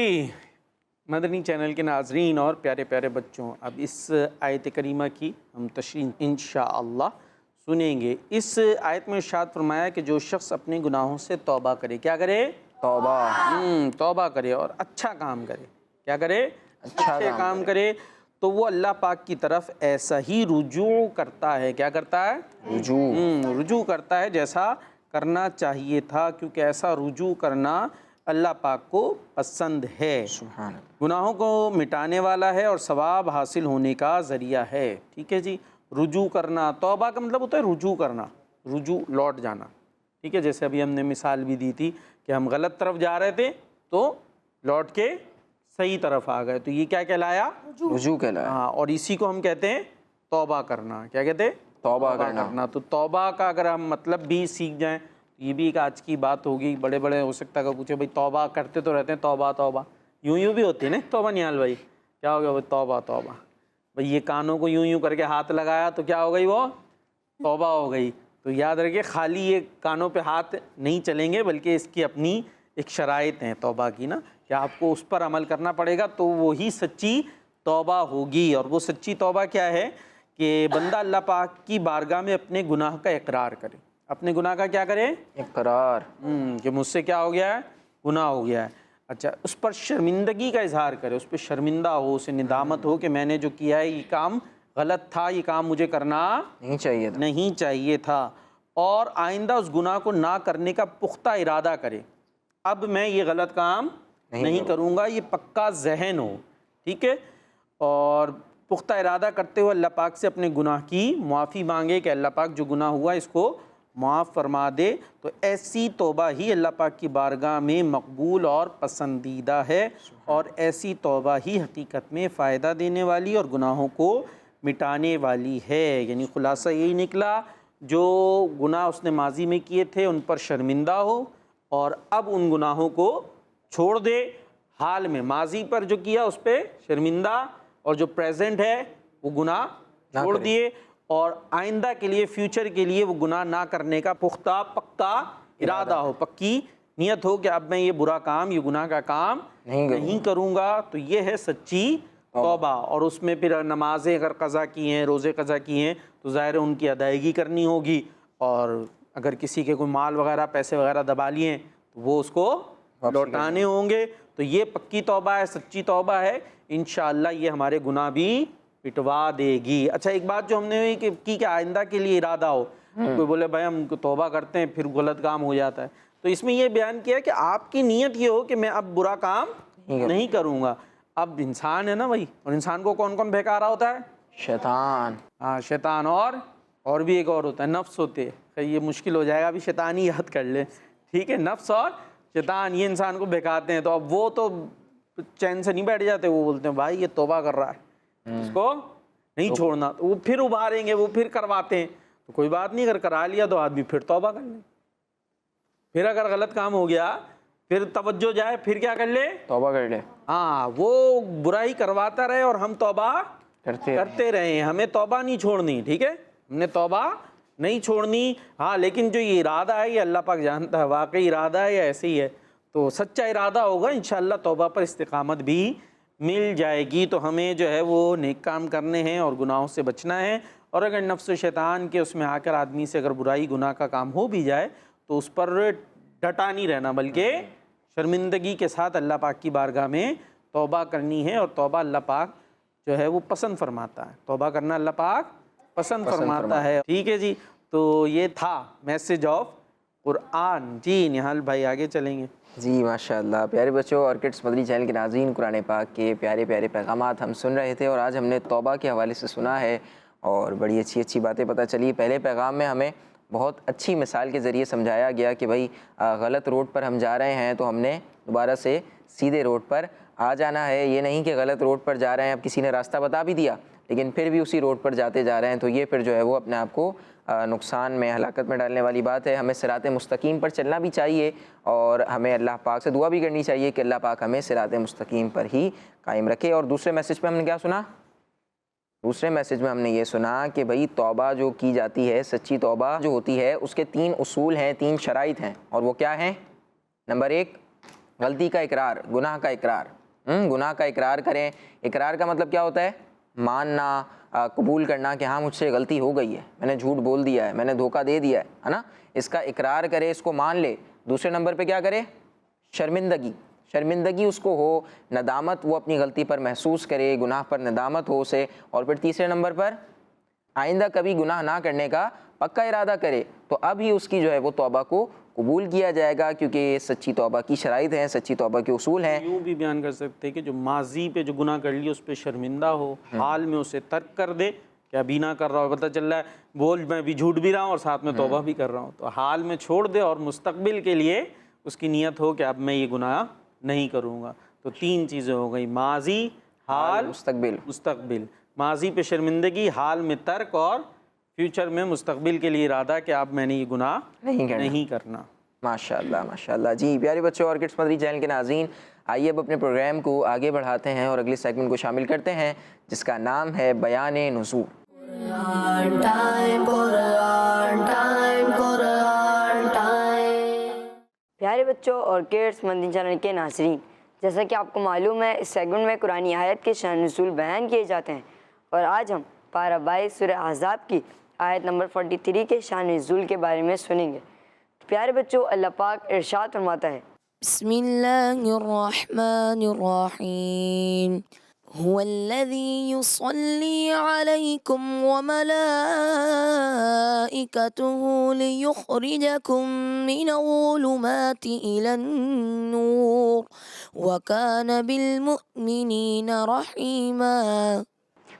مدنی چینل کے ناظرین اور پیارے پیارے بچوں، اب اس آیت کریمہ کی ہم تشریح انشاءاللہ سنیں گے۔ اس آیت میں ارشاد فرمایا کہ جو شخص اپنے گناہوں سے توبہ کرے، کیا کرے؟ توبہ کرے اور اچھا کام کرے، کیا کرے؟ اچھے کام کرے، تو وہ اللہ پاک کی طرف ایسا ہی رجوع کرتا ہے۔ کیا کرتا ہے؟ رجوع کرتا ہے جیسا کرنا چاہیے تھا، کیونکہ ایسا رجوع کرنا اللہ پاک کو پسند ہے، گناہوں کو مٹانے والا ہے اور ثواب حاصل ہونے کا ذریعہ ہے۔ ٹھیک ہے جی، رجوع کرنا، توبہ کا مطلب ہوتا ہے رجوع کرنا، رجوع لوٹ جانا۔ ٹھیک ہے، جیسے ابھی ہم نے مثال بھی دی تھی کہ ہم غلط طرف جا رہے تھے تو لوٹ کے صحیح طرف آ گئے، تو یہ کیا کہلایا؟ رجوع کہلایا۔ ہاں، اور اسی کو ہم کہتے ہیں توبہ کرنا۔ کیا کہتے ہیں؟ توبہ کرنا۔ تو توبہ کا اگر ہم مطلب بھی سیکھ جائیں، یہ بھی ایک آج کی بات ہوگی، بڑے بڑے ہو سکتا ہے کہ پوچھے بھائی توبہ کرتے تو رہتے ہیں، توبہ توبہ یوں بھی ہوتی ہے نا توبہ، نیال بھائی کیا ہو گیا وہ توبہ توبہ، بھائی یہ کانوں کو یوں کر کے ہاتھ لگایا تو کیا ہو گئی؟ وہ توبہ ہو گئی۔ تو یاد رکھیے خالی یہ کانوں پہ ہاتھ نہیں چلیں گے، بلکہ اس کی اپنی ایک شرائط ہیں توبہ کی نا، کہ آپ کو اس پر عمل کرنا پڑے گا تو وہی سچی توبہ ہوگی۔ اور وہ سچی توبہ کیا ہے کہ بندہ اللہ پاک کی بارگاہ میں اپنے گناہ کا اقرار کرے، اپنے گناہ کا کیا کرے؟ اقرار، کہ مجھ سے کیا ہو گیا ہے؟ گناہ ہو گیا ہے۔ اچھا، اس پر شرمندگی کا اظہار کرے، اس پہ شرمندہ ہو، اسے ندامت ہو کہ میں نے جو کیا ہے یہ کام غلط تھا، یہ کام مجھے کرنا نہیں چاہیے تھا، اور آئندہ اس گناہ کو نہ کرنے کا پختہ ارادہ کرے، اب میں یہ غلط کام نہیں کروں گا، یہ پکا ذہن ہو۔ ٹھیک ہے، اور پختہ ارادہ کرتے ہوئے اللہ پاک سے اپنے گناہ کی معافی مانگے کہ اللہ پاک جو گناہ ہوا اس کو معاف فرما دے، تو ایسی توبہ ہی اللہ پاک کی بارگاہ میں مقبول اور پسندیدہ ہے، اور ایسی توبہ ہی حقیقت میں فائدہ دینے والی اور گناہوں کو مٹانے والی ہے۔ یعنی خلاصہ یہی نکلا، جو گناہ اس نے ماضی میں کیے تھے ان پر شرمندہ ہو، اور اب ان گناہوں کو چھوڑ دے، حال میں ماضی پر جو کیا اس پہ شرمندہ، اور جو پریزنٹ ہے وہ گناہ چھوڑ دیے، اور آئندہ کے لیے، فیوچر کے لیے وہ گناہ نہ کرنے کا پختہ پکا ارادہ ہو، پکی نیت ہو کہ اب میں یہ برا کام، یہ گناہ کا کام نہیں کروں گا۔ تو یہ ہے سچی توبہ۔ اور اس میں پھر نمازیں اگر قضا کی ہیں، روزے قضا کی ہیں، تو ظاہر ہے ان کی ادائیگی کرنی ہوگی، اور اگر کسی کے کوئی مال وغیرہ پیسے وغیرہ دبا لیے ہیں تو وہ اس کو لوٹانے ہوں گے۔ تو یہ پکی توبہ ہے، سچی توبہ ہے، انشاءاللہ یہ ہمارے گناہ بھی پٹوا دے گی۔ اچھا، ایک بات جو ہم نے کی کہ آئندہ کے لیے ارادہ ہو، کوئی بولے بھائی ہم توبہ کرتے ہیں پھر غلط کام ہو جاتا ہے، تو اس میں یہ بیان کیا کہ آپ کی نیت یہ ہو کہ میں اب برا کام نہیں کروں گا۔ اب انسان ہے نا بھائی، اور انسان کو کون کون بہکا رہا ہوتا ہے؟ شیطان۔ ہاں، شیطان، اور بھی ایک اور ہوتا ہے، نفس ہوتے ہیں۔ یہ مشکل ہو جائے گا، ابھی شیطان ہی یاد کر لیں۔ ٹھیک ہے، نفس اور شیطان یہ انسان کو بہکاتے ہیں، تو اب وہ تو چین سے نہیں بیٹھ جاتے، وہ بولتے ہیں بھائی یہ توبہ کر رہا ہے، اس کو نہیں چھوڑنا، تو وہ پھر ابھاریں گے، وہ پھر کرواتے ہیں۔ تو کوئی بات نہیں، اگر کرا لیا تو آدمی پھر توبہ کر لے، پھر اگر غلط کام ہو گیا پھر توجہ جائے، پھر کیا کر لے؟ توبہ کر لے۔ ہاں، وہ برائی کرواتا رہے اور ہم توبہ کرتے رہے، ہمیں توبہ نہیں چھوڑنی۔ ٹھیک ہے، ہم نے توبہ نہیں چھوڑنی۔ ہاں، لیکن جو یہ ارادہ ہے یہ اللہ پاک جانتا ہے واقعی ارادہ ہے یا ایسے ہی ہے، تو سچا ارادہ ہوگا انشاءاللہ توبہ پر استقامت بھی مل جائے گی تو ہمیں جو ہے وہ نیک کام کرنے ہیں اور گناہوں سے بچنا ہے، اور اگر نفس و شیطان کے اس میں آ کر آدمی سے اگر برائی گناہ کا کام ہو بھی جائے تو اس پر ڈٹا نہیں رہنا، بلکہ شرمندگی کے ساتھ اللہ پاک کی بارگاہ میں توبہ کرنی ہے، اور توبہ اللہ پاک جو ہے وہ پسند فرماتا ہے، توبہ کرنا اللہ پاک پسند فرماتا ہے۔ ٹھیک ہے جی، تو یہ تھا میسج آف قرآن۔ جی نہال بھائی آگے چلیں گے۔ جی ماشاء اللہ، پیارے بچوں اور کڈس مدنی چینل کے ناظرین، قرآن پاک کے پیارے پیارے پیغامات ہم سن رہے تھے، اور آج ہم نے توبہ کے حوالے سے سنا ہے اور بڑی اچھی اچھی باتیں پتہ چلی۔ پہلے پیغام میں ہمیں بہت اچھی مثال کے ذریعے سمجھایا گیا کہ بھائی غلط روڈ پر ہم جا رہے ہیں تو ہم نے دوبارہ سے سیدھے روڈ پر آ جانا ہے، یہ نہیں کہ غلط روڈ پر جا رہے ہیں، اب کسی نے راستہ بتا بھی دیا لیکن پھر بھی اسی روڈ پر جاتے جا رہے ہیں، تو یہ پھر جو ہے وہ اپنے آپ کو نقصان میں، ہلاکت میں ڈالنے والی بات ہے۔ ہمیں صراط مستقیم پر چلنا بھی چاہیے، اور ہمیں اللہ پاک سے دعا بھی کرنی چاہیے کہ اللہ پاک ہمیں صراط مستقیم پر ہی قائم رکھے۔ اور دوسرے میسج پہ ہم نے کیا سنا؟ دوسرے میسج میں ہم نے یہ سنا کہ بھئی توبہ جو کی جاتی ہے، سچی توبہ جو ہوتی ہے، اس کے 3 اصول ہیں، 3 شرائط ہیں، اور وہ کیا ہیں؟ نمبر 1 غلطی کا اقرار، گناہ کا اقرار۔ گناہ کا اقرار کریں۔ اقرار کا مطلب کیا ہوتا ہے؟ ماننا، قبول کرنا کہ ہاں مجھ سے غلطی ہو گئی ہے، میں نے جھوٹ بول دیا ہے، میں نے دھوکہ دے دیا ہے نا، اس کا اقرار کرے، اس کو مان لے۔ دوسرے نمبر پہ کیا کرے؟ شرمندگی، شرمندگی اس کو ہو، ندامت، وہ اپنی غلطی پر محسوس کرے، گناہ پر ندامت ہو اسے، اور پھر تیسرے نمبر پر آئندہ کبھی گناہ نہ کرنے کا پکا ارادہ کرے، تو اب ہی اس کی جو ہے وہ توبہ کو قبول کیا جائے گا، کیونکہ یہ سچی توبہ کی شرائط ہیں، سچی توبہ کے اصول ہیں۔ یوں بھی بیان کر سکتے ہیں کہ جو ماضی پہ جو گناہ کر لیے اس پہ شرمندہ ہو، حال میں اسے ترک کر دے، کہ ابھی نہ کر رہا ہو، پتہ چل رہا ہے بول میں بھی جھوٹ بھی رہا ہوں اور ساتھ میں توبہ بھی کر رہا ہوں، تو حال میں چھوڑ دے، اور مستقبل کے لیے اس کی نیت ہو کہ اب میں یہ گناہ نہیں کروں گا۔ تو 3 چیزیں ہو گئی، ماضی، حال، مستقبل۔ ماضی پہ شرمندگی، حال میں ترک، اور فیوچر میں مستقبل کے لیے ارادہ کہ اب میں نے یہ گناہ نہیں کرنا۔ ماشاءاللہ ماشاءاللہ۔ جی پیارے بچوں اور کڈس مدنی چینل کے ناظرین، آئیے اب اپنے پروگرام کو آگے بڑھاتے ہیں اور اگلے سیگمنٹ کو شامل کرتے ہیں جس کا نام ہے بیان نزول۔ پیارے بچوں اور کڈس مدنی چینل کے ناظرین، جیسا کہ آپ کو معلوم ہے اس سیگمنٹ میں قرآنی آیت کے شان نزول بیان کیے جاتے ہیں، اور آج ہم پارہ 22 سورہ احزاب کی آیت نمبر 43 کے شان نزول کے بارے میں سنیں گے۔ پیارے بچوں، اللہ پاک ارشاد فرماتا ہے، بسم اللہ الرحمن الرحیم هو الذی یصلی علیکم وملائکته لیخرجکم من الظلمات الی النور وکان بالمؤمنین رحیما۔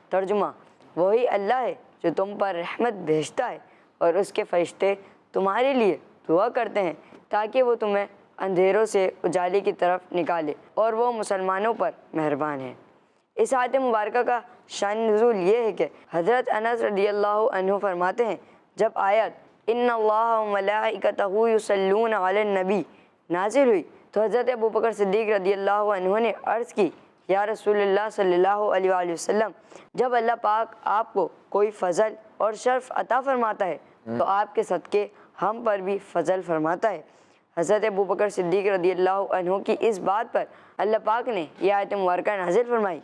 ترجمہ، وہی اللہ ہے جو تم پر رحمت بھیجتا ہے اور اس کے فرشتے تمہارے لیے دعا کرتے ہیں تاکہ وہ تمہیں اندھیروں سے اجالے کی طرف نکالے، اور وہ مسلمانوں پر مہربان ہے۔ اس آیت مبارکہ کا شان نزول یہ ہے کہ حضرت انس رضی اللہ عنہ فرماتے ہیں، جب آیت ان اللہ و ملائکتہ یصلون علی النبی نازل ہوئی تو حضرت ابوبکر صدیق رضی اللہ عنہ نے عرض کی، یا رسول اللہ صلی اللہ علیہ وآلہ وسلم، جب اللہ پاک آپ کو کوئی فضل اور شرف عطا فرماتا ہے تو آپ کے صدقے ہم پر بھی فضل فرماتا ہے۔ حضرت ابوبکر صدیق رضی اللہ عنہ کی اس بات پر اللہ پاک نے یہ آیت مبارکہ نازل فرمائی۔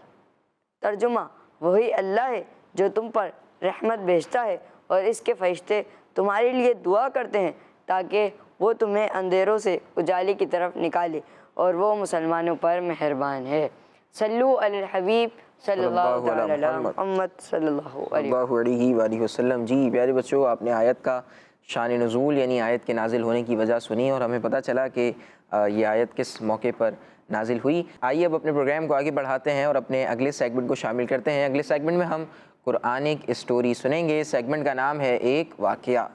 ترجمہ، وہی اللہ ہے جو تم پر رحمت بھیجتا ہے اور اس کے فرشتے تمہارے لیے دعا کرتے ہیں تاکہ وہ تمہیں اندھیروں سے اجالے کی طرف نکالے، اور وہ مسلمانوں پر مہربان ہے۔ صلو علی الحبیب صلی اللہ علیہ محمد صلی اللہ علیہ وسلم۔ جی پیارے بچوں، آپ نے آیت کا شان نزول یعنی آیت کے نازل ہونے کی وجہ سنی، اور ہمیں پتہ چلا کہ یہ آیت کس موقع پر نازل ہوئی۔ آئیے اب اپنے پروگرام کو آگے بڑھاتے ہیں اور اپنے اگلے سیگمنٹ کو شامل کرتے ہیں۔ اگلے سیگمنٹ میں ہم قرآنک اسٹوری سنیں گے۔ سیگمنٹ کا نام ہے ایک واقعہ۔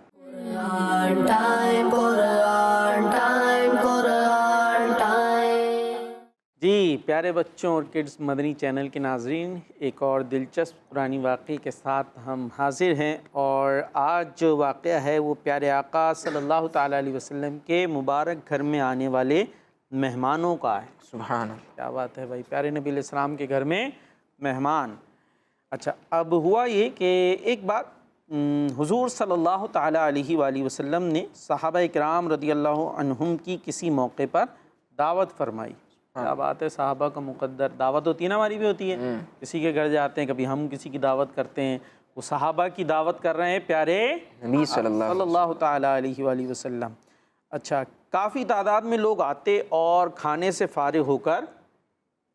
جی پیارے بچوں اور کڈس مدنی چینل کے ناظرین، ایک اور دلچسپ قرآنی واقعے کے ساتھ ہم حاضر ہیں، اور آج جو واقعہ ہے وہ پیارے آقا صلی اللہ تعالیٰ علیہ وسلم کے مبارک گھر میں آنے والے مہمانوں کا ہے۔ سبحان اللہ، کیا بات ہے بھائی، پیارے نبی علیہ السلام کے گھر میں مہمان۔ اچھا، اب ہوا یہ کہ ایک بات، حضور صلی اللہ تعالیٰ علیہ وآلہ وسلم نے صحابہ کرام رضی اللہ عنہم کی کسی موقع پر دعوت فرمائی، کیا بات ہے، صحابہ کا مقدر دعوت ہوتی ہے نا، ہماری بھی ہوتی ہے، کسی کے گھر جاتے ہیں، کبھی ہم کسی کی دعوت کرتے ہیں، وہ صحابہ کی دعوت کر رہے ہیں پیارے نبی صلی اللہ تعالیٰ علیہ وآلہ وسلم۔ اچھا، کافی تعداد میں لوگ آتے اور کھانے سے فارغ ہو کر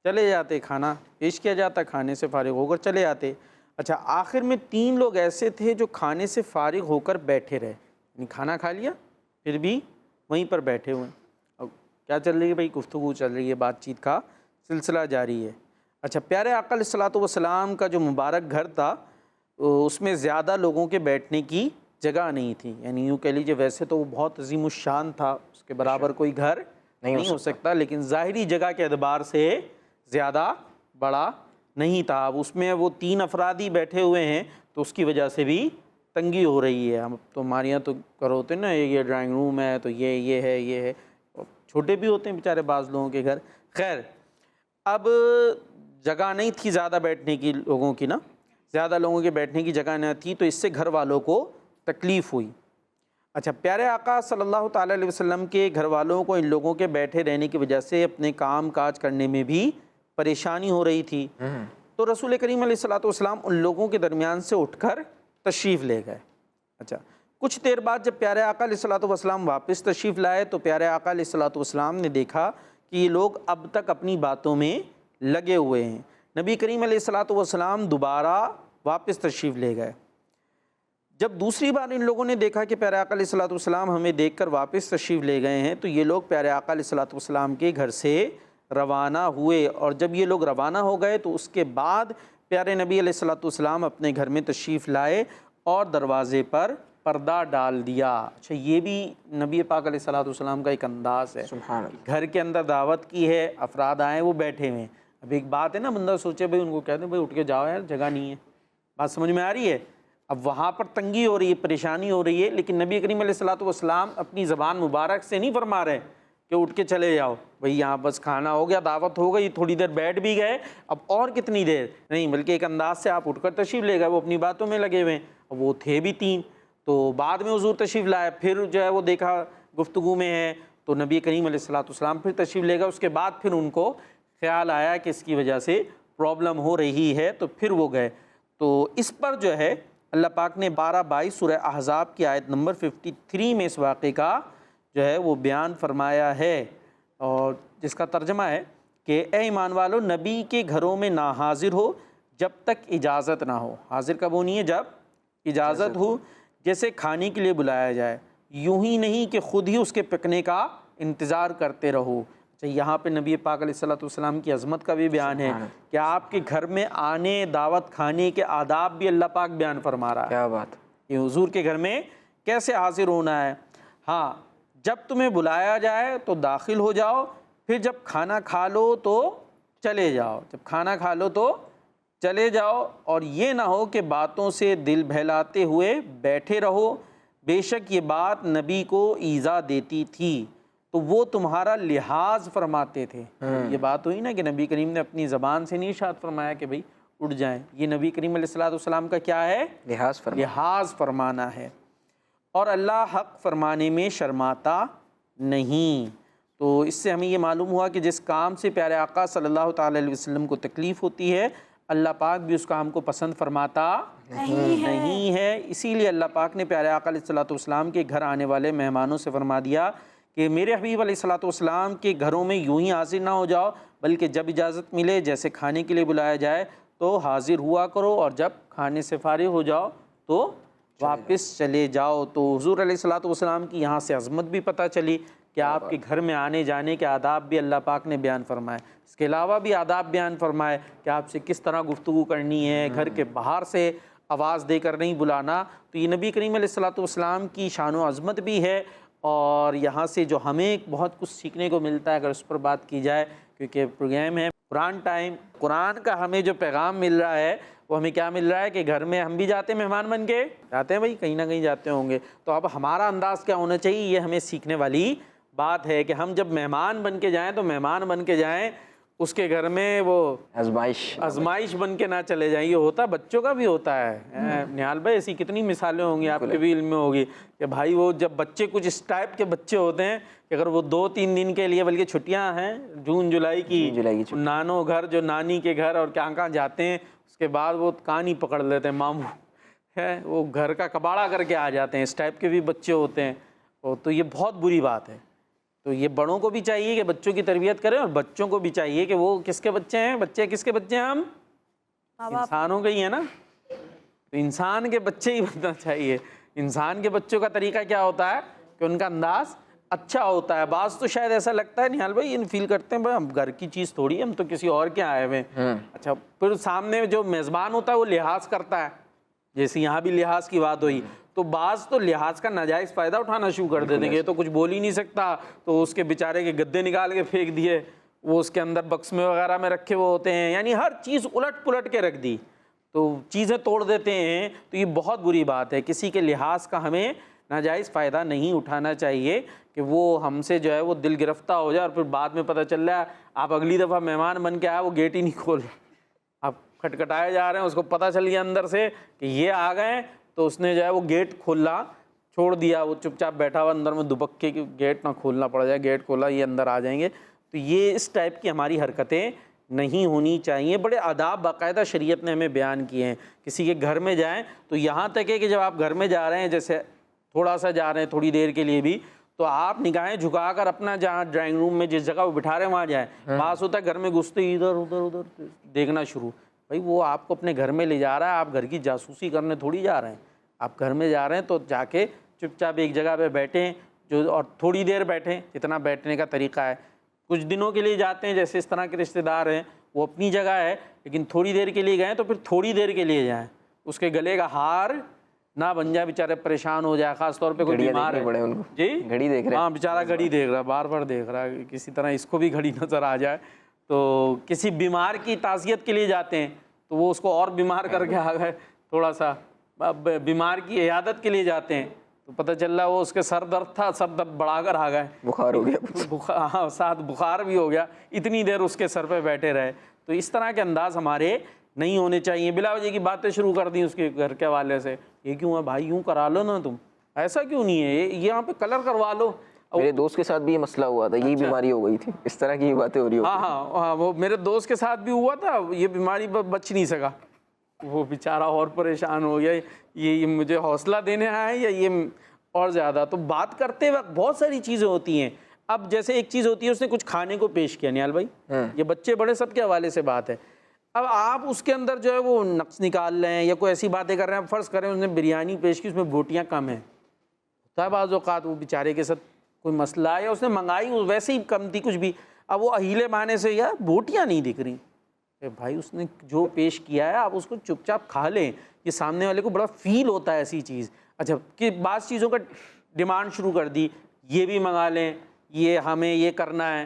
چلے جاتے، کھانا پیش کیا جاتا، کھانے سے فارغ ہو کر چلے جاتے۔ اچھا، آخر میں 3 لوگ ایسے تھے جو کھانے سے فارغ ہو کر بیٹھے رہے، یعنی کھانا کھا لیا پھر بھی وہیں پر بیٹھے ہوئے ہیں۔ اب کیا چل رہی ہے بھائی؟ گفتگو چل رہی ہے، بات چیت کا سلسلہ جاری ہے۔ اچھا، پیارے آقا علیہ الصلوۃ والسلام کا جو مبارک گھر تھا اس میں زیادہ لوگوں کے بیٹھنے کی جگہ نہیں تھی، یعنی یوں کہہ لیجیے ویسے تو وہ بہت عظیم الشان تھا، اس کے برابر کوئی گھر نہیں ہو سکتا، لیکن ظاہری جگہ کے اعتبار سے زیادہ بڑا نہیں تھا۔ اب اس میں وہ 3 افراد ہی بیٹھے ہوئے ہیں تو اس کی وجہ سے بھی تنگی ہو رہی ہے۔ ہم تو ہمارے یہاں تو کرو ہوتے ہیں نا، یہ ڈرائنگ روم ہے تو یہ ہے، یہ ہے، چھوٹے بھی ہوتے ہیں بیچارے بعض لوگوں کے گھر۔ خیر، اب جگہ نہیں تھی زیادہ بیٹھنے کی لوگوں کی نا، زیادہ لوگوں کے بیٹھنے کی جگہ نہ تھی، تو اس سے گھر والوں کو تکلیف ہوئی۔ اچھا، پیارے آقا صلی اللہ تعالیٰ علیہ وسلم کے گھر والوں کو ان لوگوں کے بیٹھے رہنے کی وجہ سے اپنے کام کاج کرنے میں بھی پریشانی ہو رہی تھی، تو رسول کریم علیہ الصلوۃ والسلام ان لوگوں کے درمیان سے اٹھ کر تشریف لے گئے۔ اچھا، کچھ دیر بعد جب پیارے آقا علیہ الصلوۃ والسلام واپس تشریف لائے تو پیارے آقا علیہ الصلوۃ والسلام نے دیکھا کہ یہ لوگ اب تک اپنی باتوں میں لگے ہوئے ہیں۔ نبی کریم علیہ الصلوۃ والسلام دوبارہ واپس تشریف لے گئے۔ جب دوسری بار ان لوگوں نے دیکھا کہ پیارے آقا علیہ الصلوۃ والسلام ہمیں دیکھ کر واپس تشریف لے گئے ہیں، تو یہ لوگ پیارے آقا علیہ الصلوۃ والسلام کے گھر سے روانہ ہوئے، اور جب یہ لوگ روانہ ہو گئے تو اس کے بعد پیارے نبی علیہ الصلوۃ والسلام اپنے گھر میں تشریف لائے اور دروازے پر پردہ ڈال دیا۔ اچھا، یہ بھی نبی پاک علیہ الصلوۃ والسلام کا ایک انداز ہے۔ سبحان اللہ۔ گھر کے اندر دعوت کی ہے، افراد آئے، وہ بیٹھے ہوئے ہیں۔ اب ایک بات ہے نا، بندہ سوچے بھائی ان کو کہتے ہیں بھائی اٹھ کے جاؤ یار، جگہ نہیں ہے، بات سمجھ میں آ رہی ہے؟ اب وہاں پر تنگی ہو رہی ہے، پریشانی ہو رہی ہے، لیکن نبی کریم علیہ الصلوۃ والسلام اپنی زبان مبارک سے نہیں فرما رہے کہ اٹھ کے چلے جاؤ بھئی یہاں بس کھانا ہو گیا، دعوت ہو گئی، تھوڑی دیر بیٹھ بھی گئے، اب اور کتنی دیر نہیں، بلکہ ایک انداز سے آپ اٹھ کر تشریف لے گئے۔ وہ اپنی باتوں میں لگے ہوئے ہیں، اب وہ تھے بھی 3، تو بعد میں حضور تشریف لائے، پھر جو ہے وہ دیکھا گفتگو میں ہے تو نبی کریم علیہ الصلوۃ والسلام پھر تشریف لے گئے۔ اس کے بعد پھر ان کو خیال آیا کہ اس کی وجہ سے پرابلم ہو رہی ہے، تو پھر وہ گئے۔ تو اس پر جو ہے اللہ پاک نے 12-22 سورہ احزاب کی آیت نمبر 53 میں اس واقعے کا جو ہے وہ بیان فرمایا ہے، اور جس کا ترجمہ ہے کہ اے ایمان والو، نبی کے گھروں میں نہ حاضر ہو جب تک اجازت نہ ہو۔ حاضر کب ہونی ہے؟ جب اجازت ہو، جیسے کھانے کے لیے بلایا جائے، یوں ہی نہیں کہ خود ہی اس کے پکنے کا انتظار کرتے رہو۔ یہاں پہ نبی پاک علیہ الصلوۃ والسلام کی عظمت کا بھی بیان ہے کہ آپ کے گھر میں آنے، دعوت کھانے کے آداب بھی اللہ پاک بیان فرما رہا ہے۔ کیا بات کہ حضور کے گھر میں کیسے حاضر ہونا ہے۔ ہاں، جب تمہیں بلایا جائے تو داخل ہو جاؤ، پھر جب کھانا کھا لو تو چلے جاؤ، جب کھانا کھا لو تو چلے جاؤ، اور یہ نہ ہو کہ باتوں سے دل بہلاتے ہوئے بیٹھے رہو، بے شک یہ بات نبی کو ایذا دیتی تھی تو وہ تمہارا لحاظ فرماتے تھے۔ یہ بات ہوئی نا کہ نبی کریم نے اپنی زبان سے نہیں ارشاد فرمایا کہ بھئی اٹھ جائیں، یہ نبی کریم علیہ الصلوۃ والسلام کا کیا ہے؟ لحاظ فرمانا ہے، اور اللہ حق فرمانے میں شرماتا نہیں۔ تو اس سے ہمیں یہ معلوم ہوا کہ جس کام سے پیارے آقا صلی اللہ تعالیٰ علیہ وسلم کو تکلیف ہوتی ہے، اللہ پاک بھی اس کام کو پسند فرماتا نہیں ہے۔ اسی لیے اللہ پاک نے پیارے آقا علیہ الصلوۃ والسلام کے گھر آنے والے مہمانوں سے فرما دیا کہ میرے حبیب علیہ الصلوۃ والسلام کے گھروں میں یوں ہی حاضر نہ ہو جاؤ، بلکہ جب اجازت ملے، جیسے کھانے کے لیے بلایا جائے تو حاضر ہوا کرو، اور جب کھانے سے فارغ ہو جاؤ تو واپس چلے جاؤ۔ تو حضور علیہ الصلوۃ والسلام کی یہاں سے عظمت بھی پتہ چلی کہ آپ کے گھر میں آنے جانے کے آداب بھی اللہ پاک نے بیان فرمائے، اس کے علاوہ بھی آداب بیان فرمائے کہ آپ سے کس طرح گفتگو کرنی ہے، گھر کے باہر سے آواز دے کر نہیں بلانا۔ تو یہ نبی کریم علیہ الصلوۃ والسلام کی شان و عظمت بھی ہے، اور یہاں سے جو ہمیں بہت کچھ سیکھنے کو ملتا ہے اگر اس پر بات کی جائے، کیونکہ پروگرام ہے قرآن ٹائم، قرآن کا ہمیں جو پیغام مل رہا ہے وہ ہمیں کیا مل رہا ہے کہ گھر میں ہم بھی جاتے ہیں، مہمان بن کے جاتے ہیں، بھائی کہیں نہ کہیں جاتے ہوں گے، تو اب ہمارا انداز کیا ہونا چاہیے، یہ ہمیں سیکھنے والی بات ہے کہ ہم جب مہمان بن کے جائیں تو مہمان بن کے جائیں، اس کے گھر میں وہ آزمائش بن کے نہ چلے جائیں. یہ ہوتا بچوں کا بھی ہوتا ہے. نہال بھائی ایسی کتنی مثالیں ہوں گی, آپ کے بھی علم میں ہوگی کہ بھائی وہ جب بچے کچھ اس ٹائپ کے بچے ہوتے ہیں کہ اگر وہ 2-3 دن کے لیے, بلکہ چھٹیاں ہیں جون جولائی کی, نانوں گھر, جو نانی کے گھر اور کہاں جاتے ہیں, اس کے بعد وہ کان ہی پکڑ لیتے ہیں ماموں ہے, وہ گھر کا کباڑا کر کے آ جاتے ہیں. اس ٹائپ کے بھی بچے ہوتے ہیں. تو یہ بہت بری بات ہے. تو یہ بڑوں کو بھی چاہیے کہ بچوں کی تربیت کریں, اور بچوں کو بھی چاہیے کہ وہ کس کے بچے ہیں, بچے کس کے بچے ہیں, ہم انسانوں کے ہی ہیں نا. تو انسان کے بچے ہی بننا چاہیے. انسان کے بچوں کا طریقہ کیا ہوتا ہے کہ ان کا انداز اچھا ہوتا ہے. بعض تو شاید ایسا لگتا ہے نہال بھائی, یہ فیل کرتے ہیں بھائی ہم گھر کی چیز تھوڑی, ہم تو کسی اور کے آئے ہوئے ہیں. اچھا, پھر سامنے جو میزبان ہوتا ہے وہ لحاظ کرتا ہے, جیسے یہاں بھی لحاظ کی بات ہوئی, تو بعض تو لحاظ کا ناجائز فائدہ اٹھانا شروع کر دیتے ہیں. یہ تو کچھ بول ہی نہیں سکتا, تو اس کے بیچارے کے گدے نکال کے پھینک دیے, وہ اس کے اندر بکس میں وغیرہ میں رکھے وہ ہوتے ہیں, یعنی ہر چیز الٹ پلٹ کے رکھ دی, تو چیزیں توڑ دیتے ہیں. تو یہ بہت بری بات ہے. کسی کے لحاظ کا ہمیں ناجائز فائدہ نہیں اٹھانا چاہیے کہ وہ ہم سے جو ہے وہ دل گرفتہ ہو جائے, اور پھر بعد میں پتہ چل رہا ہے آپ اگلی دفعہ مہمان بن کے آئے, وہ گیٹ ہی نہیں کھول رہے, آپ کھٹکھٹائے جا رہے ہیں, اس کو پتہ چل گیا اندر سے کہ یہ آ گئے, تو اس نے جو ہے وہ گیٹ کھولا چھوڑ دیا, وہ چپ چاپ بیٹھا ہوا اندر میں دبکے کہ گیٹ نہ کھولنا پڑ جائے, گیٹ کھولا یہ اندر آ جائیں گے. تو یہ اس ٹائپ کی ہماری حرکتیں نہیں ہونی چاہیے. بڑے آداب باقاعدہ شریعت نے ہمیں بیان کیے ہیں. کسی کے گھر میں جائیں تو یہاں تک ہے کہ جب آپ گھر میں جا رہے ہیں, جیسے تھوڑا سا جا رہے ہیں تھوڑی دیر کے لیے بھی, تو آپ نگاہیں جھکا کر اپنا جہاں ڈرائنگ روم میں جس جگہ وہ بٹھا رہے ہیں وہاں جائیں. خاص ہوتا ہے گھر میں گھستے ہی ادھر ادھر ادھر دیکھنا شروع. بھائی وہ آپ کو اپنے گھر میں لے جا رہا ہے, آپ گھر کی جاسوسی کرنے تھوڑی جا رہے ہیں. آپ گھر میں جا رہے ہیں تو جا کے چپ چاپ ایک جگہ پہ بیٹھیں, جو اور تھوڑی دیر بیٹھیں, جتنا بیٹھنے کا طریقہ ہے. کچھ دنوں کے لیے جاتے ہیں, جیسے اس طرح کے رشتہ دار ہیں, وہ اپنی جگہ ہے, لیکن تھوڑی دیر کے لیے گئے تو پھر تھوڑی دیر کے لیے جائیں. اس کے گلے کا ہار نہ بن جائے, بیچارے پریشان ہو جائے, خاص طور پہ کوئی بیمار ہے. جی گھڑی دیکھ رہے ہیں, ہاں بیچارہ گھڑی دیکھ رہا ہے, بار بار دیکھ رہا ہے, کسی طرح اس کو بھی گھڑی نظر آ جائے. تو کسی بیمار کی تعزیت کے لیے جاتے ہیں تو وہ اس کو اور بیمار کر کے آ گئے تھوڑا سا. بیمار کی عیادت کے لیے جاتے ہیں تو پتہ چل رہا وہ اس کے سر درد تھا, سر درد بڑھا کر آ گئے, بخار ہو گیا, ہاں ساتھ بخار بھی ہو گیا, اتنی دیر اس کے سر پہ بیٹھے رہے. تو اس طرح کے انداز ہمارے نہیں ہونے چاہیے. بلا وجہ کی باتیں شروع کر دیں اس کے گھر کے حوالے سے, یہ کیوں ہے بھائی, یوں کرا لو نا تم, ایسا کیوں نہیں ہے, یہ یہاں پہ کلر کروا لو. میرے دوست کے ساتھ بھی یہ مسئلہ ہوا تھا, یہی بیماری ہو گئی تھی, اس طرح کی باتیں ہو رہی ہوتی. ہاں وہ میرے دوست کے ساتھ بھی ہوا تھا, یہ بیماری بچ نہیں سکا, وہ بیچارہ اور پریشان ہو گیا. یہ مجھے حوصلہ دینے آیا ہے یا یہ اور زیادہ. تو بات کرتے وقت بہت ساری چیزیں ہوتی ہیں. اب جیسے ایک چیز ہوتی ہے, اس نے کچھ کھانے کو پیش کیا نہال بھائی, یہ بچے بڑے سب کے حوالے سے بات ہے. اب آپ اس کے اندر جو ہے وہ نقص نکال رہے ہیں یا کوئی ایسی باتیں کر رہے ہیں. فرض کریں اس نے بریانی پیش کی, اس میں بوٹیاں کم ہیں, ہوتا ہے بعض اوقات وہ بیچارے کے ساتھ کوئی مسئلہ ہے, یا اس نے منگائی ویسے ہی کم تھی کچھ بھی, اب وہ اہیلے بہانے سے یار بوٹیاں نہیں دکھ رہی. بھائی اس نے جو پیش کیا ہے آپ اس کو چپ چاپ کھا لیں, یہ سامنے والے کو بڑا فیل ہوتا ہے ایسی چیز. اچھا کہ بعض چیزوں کا ڈیمانڈ شروع کر دی, یہ بھی منگا لیں, یہ ہمیں یہ کرنا ہے,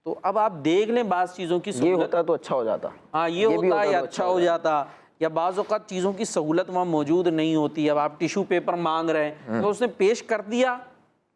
تو اب آپ دیکھ لیں بعض چیزوں کی یہ ہوتا تو اچھا ہو جاتا. ہاں یہ ہوتا ہے یا اچھا ہو جاتا. یا بعض اوقات چیزوں کی سہولت وہاں موجود نہیں ہوتی. اب آپ ٹیشو پیپر مانگ رہے ہیں تو اس نے پیش کر دیا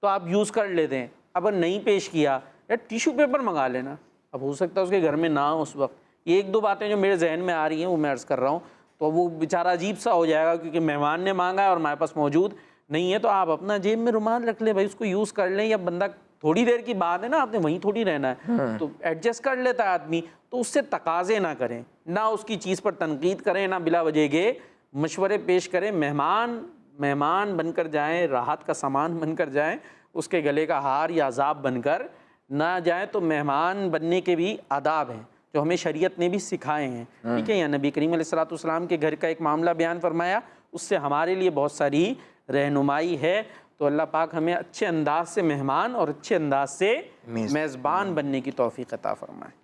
تو آپ یوز کر لیتے ہیں. اب نہیں پیش کیا, یا ٹیشو پیپر منگا لینا. اب ہو سکتا ہے اس کے گھر میں نہ ہو اس وقت. یہ ایک دو باتیں جو میرے ذہن میں آ رہی ہیں وہ میں عرض کر رہا ہوں. تو وہ بیچارہ عجیب سا ہو جائے گا کیونکہ مہمان نے مانگا ہے اور ہمارے پاس موجود نہیں ہے. تو آپ اپنا جیب میں رومال رکھ لیں بھائی, اس کو یوز کر لیں. یا بندہ تھوڑی دیر کی بات ہے نا, آپ نے وہیں تھوڑی رہنا ہے, تو ایڈجسٹ کر لیتا ہے آدمی. تو اس سے تقاضے نہ کریں, نہ اس کی چیز پر تنقید کریں, نہ بلا وجہ کے مشورے پیش کریں. مہمان بن کر جائیں, راحت کا سامان بن کر جائیں, اس کے گلے کا ہار یا عذاب بن کر نہ جائیں. تو مہمان بننے کے بھی آداب ہیں جو ہمیں شریعت نے بھی سکھائے ہیں. ٹھیک ہے, یا نبی کریم علیہ الصلوۃ والسلام کے گھر کا ایک معاملہ بیان فرمایا, اس سے ہمارے لیے بہت ساری رہنمائی ہے. تو اللہ پاک ہمیں اچھے انداز سے مہمان اور اچھے انداز سے میزبان بننے کی توفیق عطا فرمائے.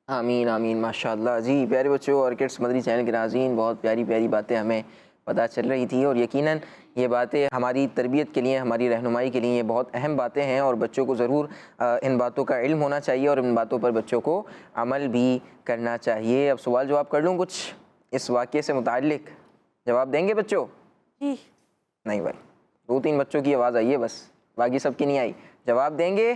آمین آمین. ماشاء اللہ. جی پیارے بچوں اور کڈس مدنی چینل کے ناظرین, بہت پیاری پیاری باتیں ہمیں پتہ چل رہی تھی, اور یقیناً یہ باتیں ہماری تربیت کے لیے, ہماری رہنمائی کے لیے یہ بہت اہم باتیں ہیں, اور بچوں کو ضرور ان باتوں کا علم ہونا چاہیے اور ان باتوں پر بچوں کو عمل بھی کرنا چاہیے. اب سوال جواب کر لوں کچھ اس واقعے سے متعلق, جواب دیں گے بچوں؟ جی نہیں بھائی, 2-3 بچوں کی آواز آئی ہے بس, باقی سب کی نہیں آئی. جواب دیں گے؟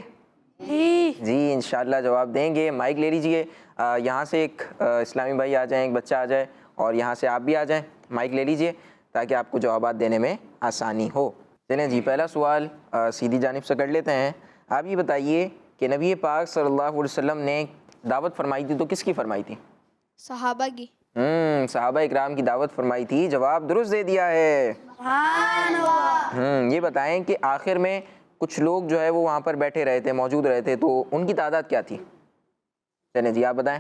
جی انشاءاللہ جواب دیں گے. مائک لے لیجئے. یہاں سے ایک اسلامی بھائی آ جائیں, ایک بچہ آ جائے, اور یہاں سے آپ بھی آ جائیں. مائک لے لیجئے تاکہ آپ کو جوابات دینے میں آسانی ہو. چلیں جی, پہلا سوال سیدھی جانب سے کر لیتے ہیں. آپ یہ بتائیے کہ نبی پاک صلی اللہ علیہ وسلم نے دعوت فرمائی تھی تو کس کی فرمائی تھی؟ صحابہ کی. صحابہ اکرام کی دعوت فرمائی تھی. جواب درست دے دیا ہے. یہ بتائیں کہ آخر میں کچھ لوگ جو ہے وہ وہاں پر بیٹھے رہے تھے, موجود رہے تھے, تو ان کی تعداد کیا تھی؟ چلیں جی آپ بتائیں.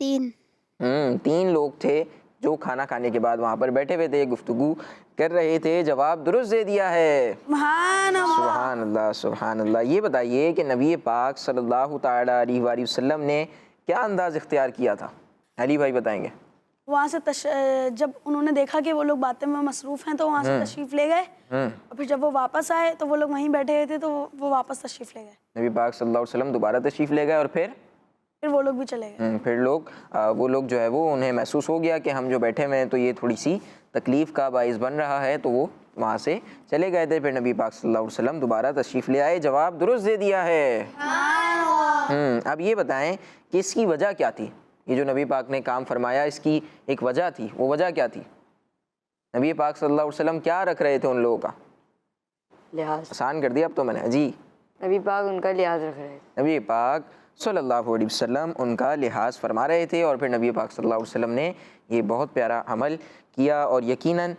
3 لوگ تھے جو کھانا کھانے کے بعد وہاں پر بیٹھے ہوئے تھے, گفتگو کر رہے تھے. جواب درست دے دیا ہے. سبحان اللہ سبحان اللہ. یہ بتائیے کہ نبی پاک صلی اللہ تعالی علیہ وآلہ وسلم نے کیا انداز اختیار کیا تھا؟ علی بھائی بتائیں گے. وہاں سے جب انہوں نے دیکھا کہ وہ لوگ باتیں میں مصروف ہیں تو وہاں سے تشریف لے گئے, اور پھر جب وہ واپس آئے تو وہ لوگ وہیں بیٹھے ہوئے تھے تو وہ واپس تشریف لے گئے. نبی پاک صلی اللہ علیہ وسلم دوبارہ تشریف لے گئے اور پھر وہ لوگ بھی چلے گئے. پھر وہ لوگ جو ہے وہ انہیں محسوس ہو گیا کہ ہم جو بیٹھے ہوئے ہیں تو یہ تھوڑی سی تکلیف کا باعث بن رہا ہے, تو وہ وہاں سے چلے گئے تھے. پھر نبی پاک صلی اللہ علیہ وسلم دوبارہ تشریف لے آئے. جواب درست دے دیا ہے. اب یہ بتائیں کہ اس کی وجہ کیا تھی؟ یہ جو نبی پاک نے کام فرمایا اس کی ایک وجہ تھی, وہ وجہ کیا تھی؟ نبی پاک صلی اللہ علیہ وسلم کیا رکھ رہے تھے ان لوگوں کا؟ لحاظ. آسان کر دیا اب تو میں نے. جی نبی پاک ان کا لحاظ رکھ رہے ہیں. نبی پاک صلی اللہ علیہ وسلم ان کا لحاظ فرما رہے تھے, اور پھر نبی پاک صلی اللہ علیہ وسلم نے یہ بہت پیارا عمل کیا. اور یقیناً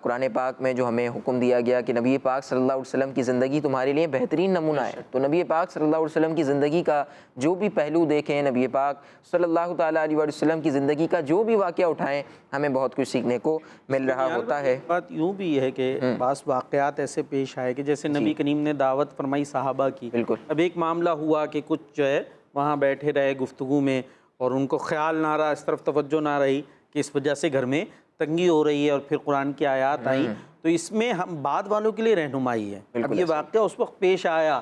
قرآن پاک میں جو ہمیں حکم دیا گیا کہ نبی پاک صلی اللہ علیہ وسلم کی زندگی تمہارے لیے بہترین نمونہ ہے, تو نبی پاک صلی اللہ علیہ وسلم کی زندگی کا جو بھی پہلو دیکھیں, نبی پاک صلی اللہ تعالیٰ علیہ وسلم کی زندگی کا جو بھی واقعہ اٹھائیں, ہمیں بہت کچھ سیکھنے کو مل رہا ہوتا ہے. بات یوں بھی ہے کہ بعض واقعات ایسے پیش آئے کہ جیسے نبی کریم نے دعوت فرمائی صحابہ کی. بالکل. اب ایک معاملہ ہوا کہ کچھ جو ہے وہاں بیٹھے رہے گفتگو میں, اور ان کو خیال نہ رہا, اس طرف توجہ نہ رہی کہ اس وجہ سے گھر میں تنگی ہو رہی ہے, اور پھر قرآن کی آیات آئیں, تو اس میں ہم بعد والوں کے لیے رہنمائی ہے. اب یہ واقعہ اس وقت پیش آیا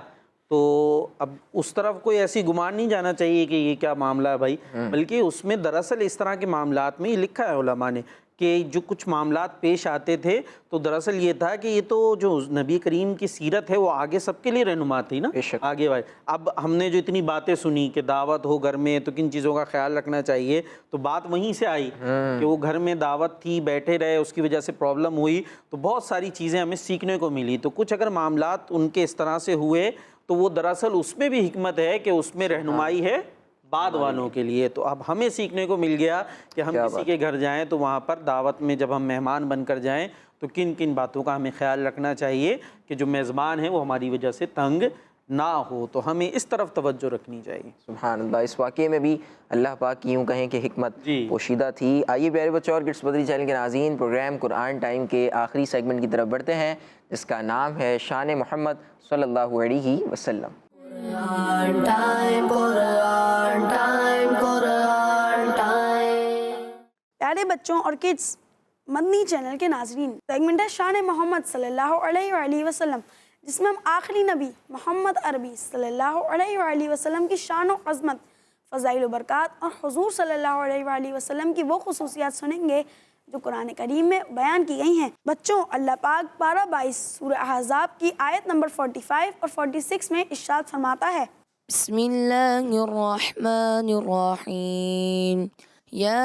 تو اب اس طرف کوئی ایسی گمان نہیں جانا چاہیے کہ یہ کیا معاملہ ہے بھائی, بلکہ اس میں دراصل اس طرح کے معاملات میں یہ لکھا ہے علماء نے کہ جو کچھ معاملات پیش آتے تھے تو دراصل یہ تھا کہ یہ تو جو نبی کریم کی سیرت ہے وہ آگے سب کے لیے رہنما تھی نا, آگے بھائی. اب ہم نے جو اتنی باتیں سنی کہ دعوت ہو گھر میں تو کن چیزوں کا خیال رکھنا چاہیے, تو بات وہیں سے آئی کہ وہ گھر میں دعوت تھی, بیٹھے رہے, اس کی وجہ سے پرابلم ہوئی, تو بہت ساری چیزیں ہمیں سیکھنے کو ملی. تو کچھ اگر معاملات ان کے اس طرح سے ہوئے تو وہ دراصل اس میں بھی حکمت ہے کہ اس میں رہنمائی ہے بعد والوں کے لیے. تو اب ہمیں سیکھنے کو مل گیا کہ ہم کسی کے گھر جائیں تو وہاں پر دعوت میں جب ہم مہمان بن کر جائیں تو کن کن باتوں کا ہمیں خیال رکھنا چاہیے کہ جو میزبان ہے وہ ہماری وجہ سے تنگ نہ ہو, تو ہمیں اس طرف توجہ رکھنی چاہیے. سبحان اللہ. اس واقعے میں بھی اللہ پاک کی یوں کہیں کہ حکمت پوشیدہ تھی. آئیے پیارے بچوں اور کڈس بدری چینل کے ناظرین, پروگرام قرآن ٹائم کے آخری سیگمنٹ کی طرف بڑھتے ہیں جس کا نام ہے شان محمد صلی اللہ علیہ وسلم. پیارے بچوں اور کڈس مدنی چینل کے ناظرین, سیگمنٹ ہے شان محمد صلی اللہ علیہ وآلہ وسلم, جس میں ہم آخری نبی محمد عربی صلی اللہ علیہ وآلہ وسلم کی شان و عظمت, فضائل و برکات اور حضور صلی اللہ علیہ وآلہ وسلم کی وہ خصوصیات سنیں گے جو قرآن کریم میں بیان کی گئی ہیں. بچوں, اللہ پاک پارہ 22 سورہ احزاب کی آیت نمبر 45 اور 46 میں ارشاد فرماتا ہے, بسم اللہ الرحمن الرحیم, یا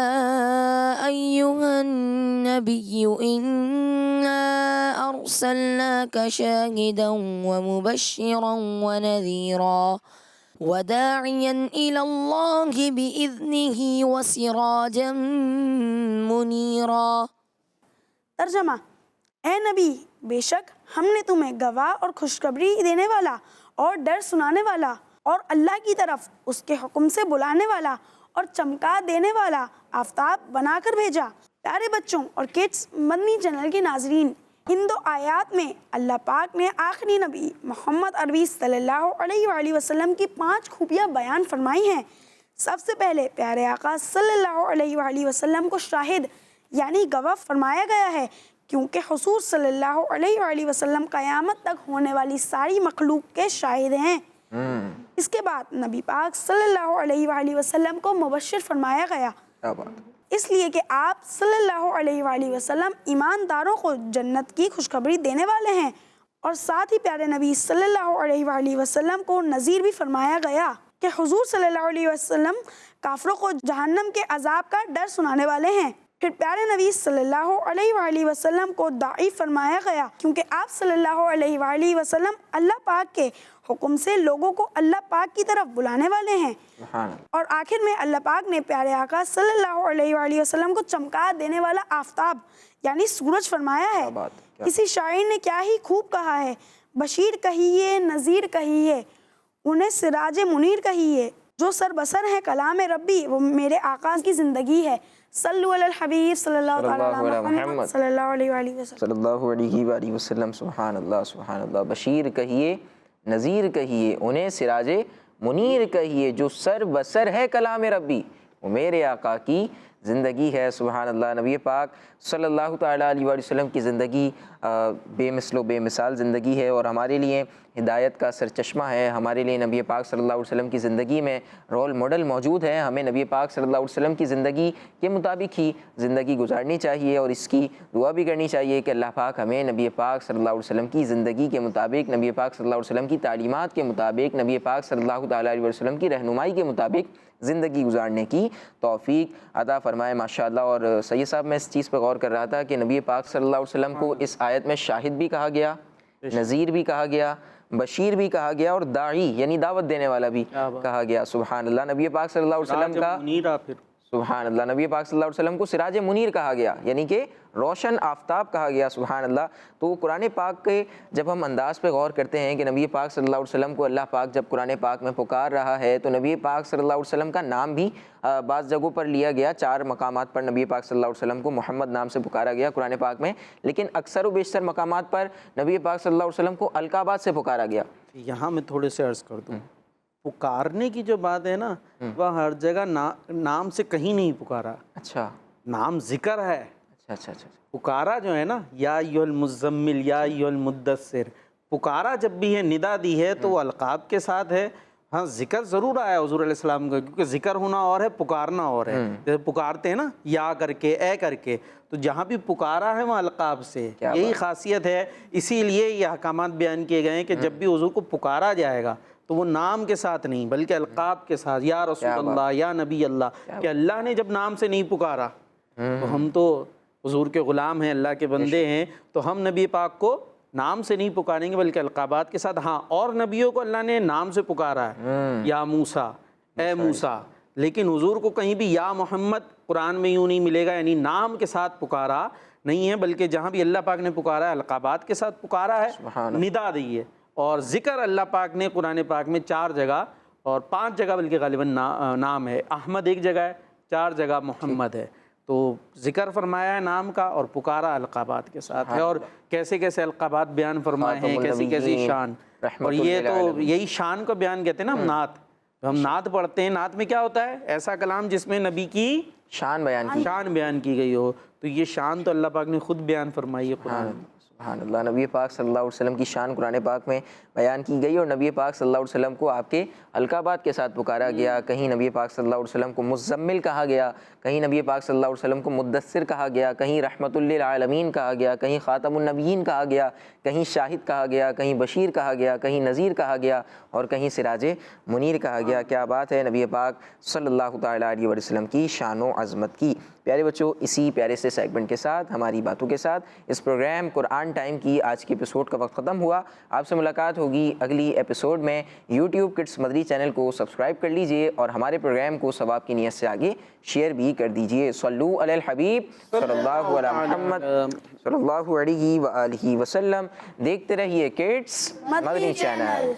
ایہا النبی انا ارسلناک شاہدا ومبشرا ونذیرا وداعیا الی اللہ بإذنہ وسراجا منیرا. ترجمہ, اے نبی, بے شک ہم نے تمہیں گواہ اور خوشخبری دینے والا اور ڈر سنانے والا اور اللہ کی طرف اس کے حکم سے بلانے والا اور چمکا دینے والا آفتاب بنا کر بھیجا. پیارے بچوں اور کڈس مدنی چینل کے ناظرین, ان 2 آیات میں اللہ پاک نے آخری نبی محمد عربی صلی اللہ علیہ وآلہ وسلم کی 5 خوبیاں بیان فرمائی ہیں. سب سے پہلے پیارے آقا صلی اللہ علیہ وآلہ وسلم کو شاہد یعنی گواہ فرمایا گیا ہے, کیونکہ حضور صلی اللہ علیہ وآلہ وسلم قیامت تک ہونے والی ساری مخلوق کے شاہد ہیں. اس کے بعد نبی پاک صلی اللہ علیہ وآلہ وسلم کو مبشر فرمایا گیا, اس لیے کہ آپ صلی اللہ علیہ وآلہ وسلم ایمانداروں کو جنت کی خوشخبری دینے والے ہیں اور ساتھ ہی پیارے نبی صلی اللہ علیہ وآلہ وسلم کو نذیر بھی فرمایا گیا کہ حضور صلی اللہ علیہ وسلم کافروں کو جہنم کے عذاب کا ڈر سنانے والے ہیں۔ پھر پیارے نبی صلی اللہ علیہ وآلہ وسلم کو داعی فرمایا گیا کیونکہ آپ صلی اللہ علیہ وآلہ وسلم اللہ پاک کے حکم سے لوگوں کو اللہ پاک کی طرف بلانے والے ہیں۔ اور آخر میں اللہ پاک نے پیارے آقا صلی اللہ علیہ وآلہ وسلم کو چمکا دینے والا آفتاب یعنی سورج فرمایا ہے۔ کسی شاعر نے کیا ہی خوب کہا ہے، بشیر کہیے نذیر کہیے انہیں سراج منیر کہیے، جو سر بسر ہے کلام ربی وہ میرے آقا کی زندگی ہے۔ صلو علی الحبیب صلی اللہ علیہ محمد صلی اللہ علیہ وآلہ وسلم صلی اللہ علیہ وآلہ وسلم۔ سبحان اللہ سبحان اللہ۔ بشیر کہیے نذیر کہیے انہیں سراج منیر کہیے، جو سر بسر ہے کلام ربی وہ میرے آقا کی زندگی ہے۔ سبحان اللہ۔ نبی پاک صلی اللہ تعالیٰ علیہ وآلہ وسلم کی زندگی بے مثل و بے مثال زندگی ہے اور ہمارے لیے ہدایت کا سرچشمہ ہے۔ ہمارے لیے نبی پاک صلی اللہ علیہ وسلم کی زندگی میں رول ماڈل موجود ہے۔ ہمیں نبی پاک صلی اللہ علیہ وسلم کی زندگی کے مطابق ہی زندگی گزارنی چاہیے اور اس کی دعا بھی کرنی چاہیے کہ اللہ پاک ہمیں نبی پاک صلی اللہ علیہ وسلم کی زندگی کے مطابق، نبی پاک صلی اللہ علیہ وسلم کی تعلیمات کے مطابق، نبی پاک صلی اللہ تعالیٰ علیہ وسلم کی رہنمائی کے مطابق زندگی گزارنے کی توفیق عطا فرمائے ماشاءاللہ۔ اور سید صاحب میں اس چیز پہ غور کر رہا تھا کہ نبی پاک صلی اللہ علیہ وسلم کو اس آیت میں شاہد بھی کہا گیا، نذیر بھی کہا گیا، بشیر بھی کہا گیا اور داعی یعنی دعوت دینے والا بھی کہا گیا۔ سبحان اللہ۔ نبی پاک صلی اللہ علیہ وسلم کا سبحان اللہ، نبی پاک صلی اللہ علیہ وسلم کو سراج منیر کہا گیا یعنی کہ روشن آفتاب کہا گیا۔ سبحان اللہ۔ تو قرآن پاک کے جب ہم انداز پہ غور کرتے ہیں کہ نبی پاک صلی اللہ علیہ وسلم کو اللہ پاک جب قرآن پاک میں پکار رہا ہے تو نبی پاک صلی اللہ علیہ وسلم کا نام بھی بعض جگہوں پر لیا گیا، 4 مقامات پر نبی پاک صلی اللہ علیہ وسلم کو محمد نام سے پکارا گیا قرآن پاک میں، لیکن اکثر و بیشتر مقامات پر نبی پاک صلی اللہ علیہ وسلم کو القابات سے پکارا گیا۔ یہاں میں تھوڑے سے عرض کر دوں، پکارنے کی جو بات ہے نا وہ ہر جگہ نام سے کہیں نہیں پکارا۔ اچھا، نام ذکر ہے۔ اچھا اچھا۔ پکارا جو ہے نا یا ایھا المزمل یا ایھا المدثر، پکارا جب بھی ہے ندا دی ہے تو وہ القاب کے ساتھ ہے۔ ہاں ذکر ضرور آیا حضور علیہ السلام کا، کیونکہ ذکر ہونا اور ہے پکارنا اور ہے۔ جیسے پکارتے ہیں نا یا کر کے اے کر کے، تو جہاں بھی پکارا ہے وہاں القاب سے، یہی خاصیت ہے۔ اسی لیے یہ احکامات بیان کیے گئے ہیں کہ جب بھی حضور کو پکارا جائے گا تو وہ نام کے ساتھ نہیں بلکہ القاب کے ساتھ، یا رسول اللہ یا نبی اللہ، کہ اللہ نے جب نام سے نہیں پکارا تو ہم تو حضور کے غلام ہیں، اللہ کے بندے ہیں، تو ہم نبی پاک کو نام سے نہیں پکاریں گے بلکہ القابات کے ساتھ۔ ہاں اور نبیوں کو اللہ نے نام سے پکارا ہے، یا موسیٰ، اے موسیٰ، لیکن حضور کو کہیں بھی یا محمد قرآن میں یوں نہیں ملے گا، یعنی نام کے ساتھ پکارا نہیں ہے، بلکہ جہاں بھی اللہ پاک نے پکارا ہے القابات کے ساتھ پکارا ہے، ندا دی ہے۔ اور ذکر اللہ پاک نے قرآن پاک میں 4 جگہ اور 5 جگہ بلکہ غالباً نام ہے، احمد ایک جگہ ہے، 4 جگہ محمد ہے۔ تو ذکر فرمایا ہے نام کا اور پکارا القابات کے ساتھ ہے، اور کیسے کیسے القابات بیان فرمائے ہیں، کیسی کیسی شان۔ اور یہ تو یہی شان کو بیان کہتے ہیں نا ہم نعت، ہم نعت پڑھتے ہیں، نعت میں کیا ہوتا ہے؟ ایسا کلام جس میں نبی کی شان بیان کی گئی ہو، تو یہ شان تو اللہ پاک نے خود بیان فرمائی ہے قرآن۔ سبحان اللہ۔ نبی پاک صلی اللہ علیہ وسلم کی شان قرآن پاک میں بیان کی گئی اور نبی پاک صلی اللہ علیہ وسلم کو آپ کے القابات کے ساتھ پکارا گیا۔ کہیں نبی پاک صلی اللہ علیہ وسلم کو مزمل کہا گیا، کہیں نبی پاک صلی اللہ علیہ وسلم کو مدثر کہا گیا، کہیں رحمت للعالمین کہا گیا، کہیں خاتم النبیین کہا گیا، کہیں شاہد کہا گیا، کہیں بشیر کہا گیا، کہیں نذیر کہا گیا اور کہیں سراج منیر کہا گیا۔ کیا بات ہے نبی پاک صلی اللہ تعالیٰ علیہ وسلم کی شان و عظمت کی۔ پیارے بچوں، اسی پیارے سے سیگمنٹ کے ساتھ، ہماری باتوں کے ساتھ اس پروگرام قرآن ٹائم کی آج کے ایپیسوڈ کا وقت ختم ہوا۔ آپ سے ملاقات ہوگی اگلی ایپیسوڈ میں۔ یوٹیوب کڈس مدری چینل کو سبسکرائب کر لیجئے اور ہمارے پروگرام کو ثواب کی نیت سے آگے شیئر بھی کر دیجئے۔ صلو علی الحبیب صلی اللہ علی محمد صلی اللہ علیہ وآلہ وسلم۔ دیکھتے رہیے کڈس مدری چینل۔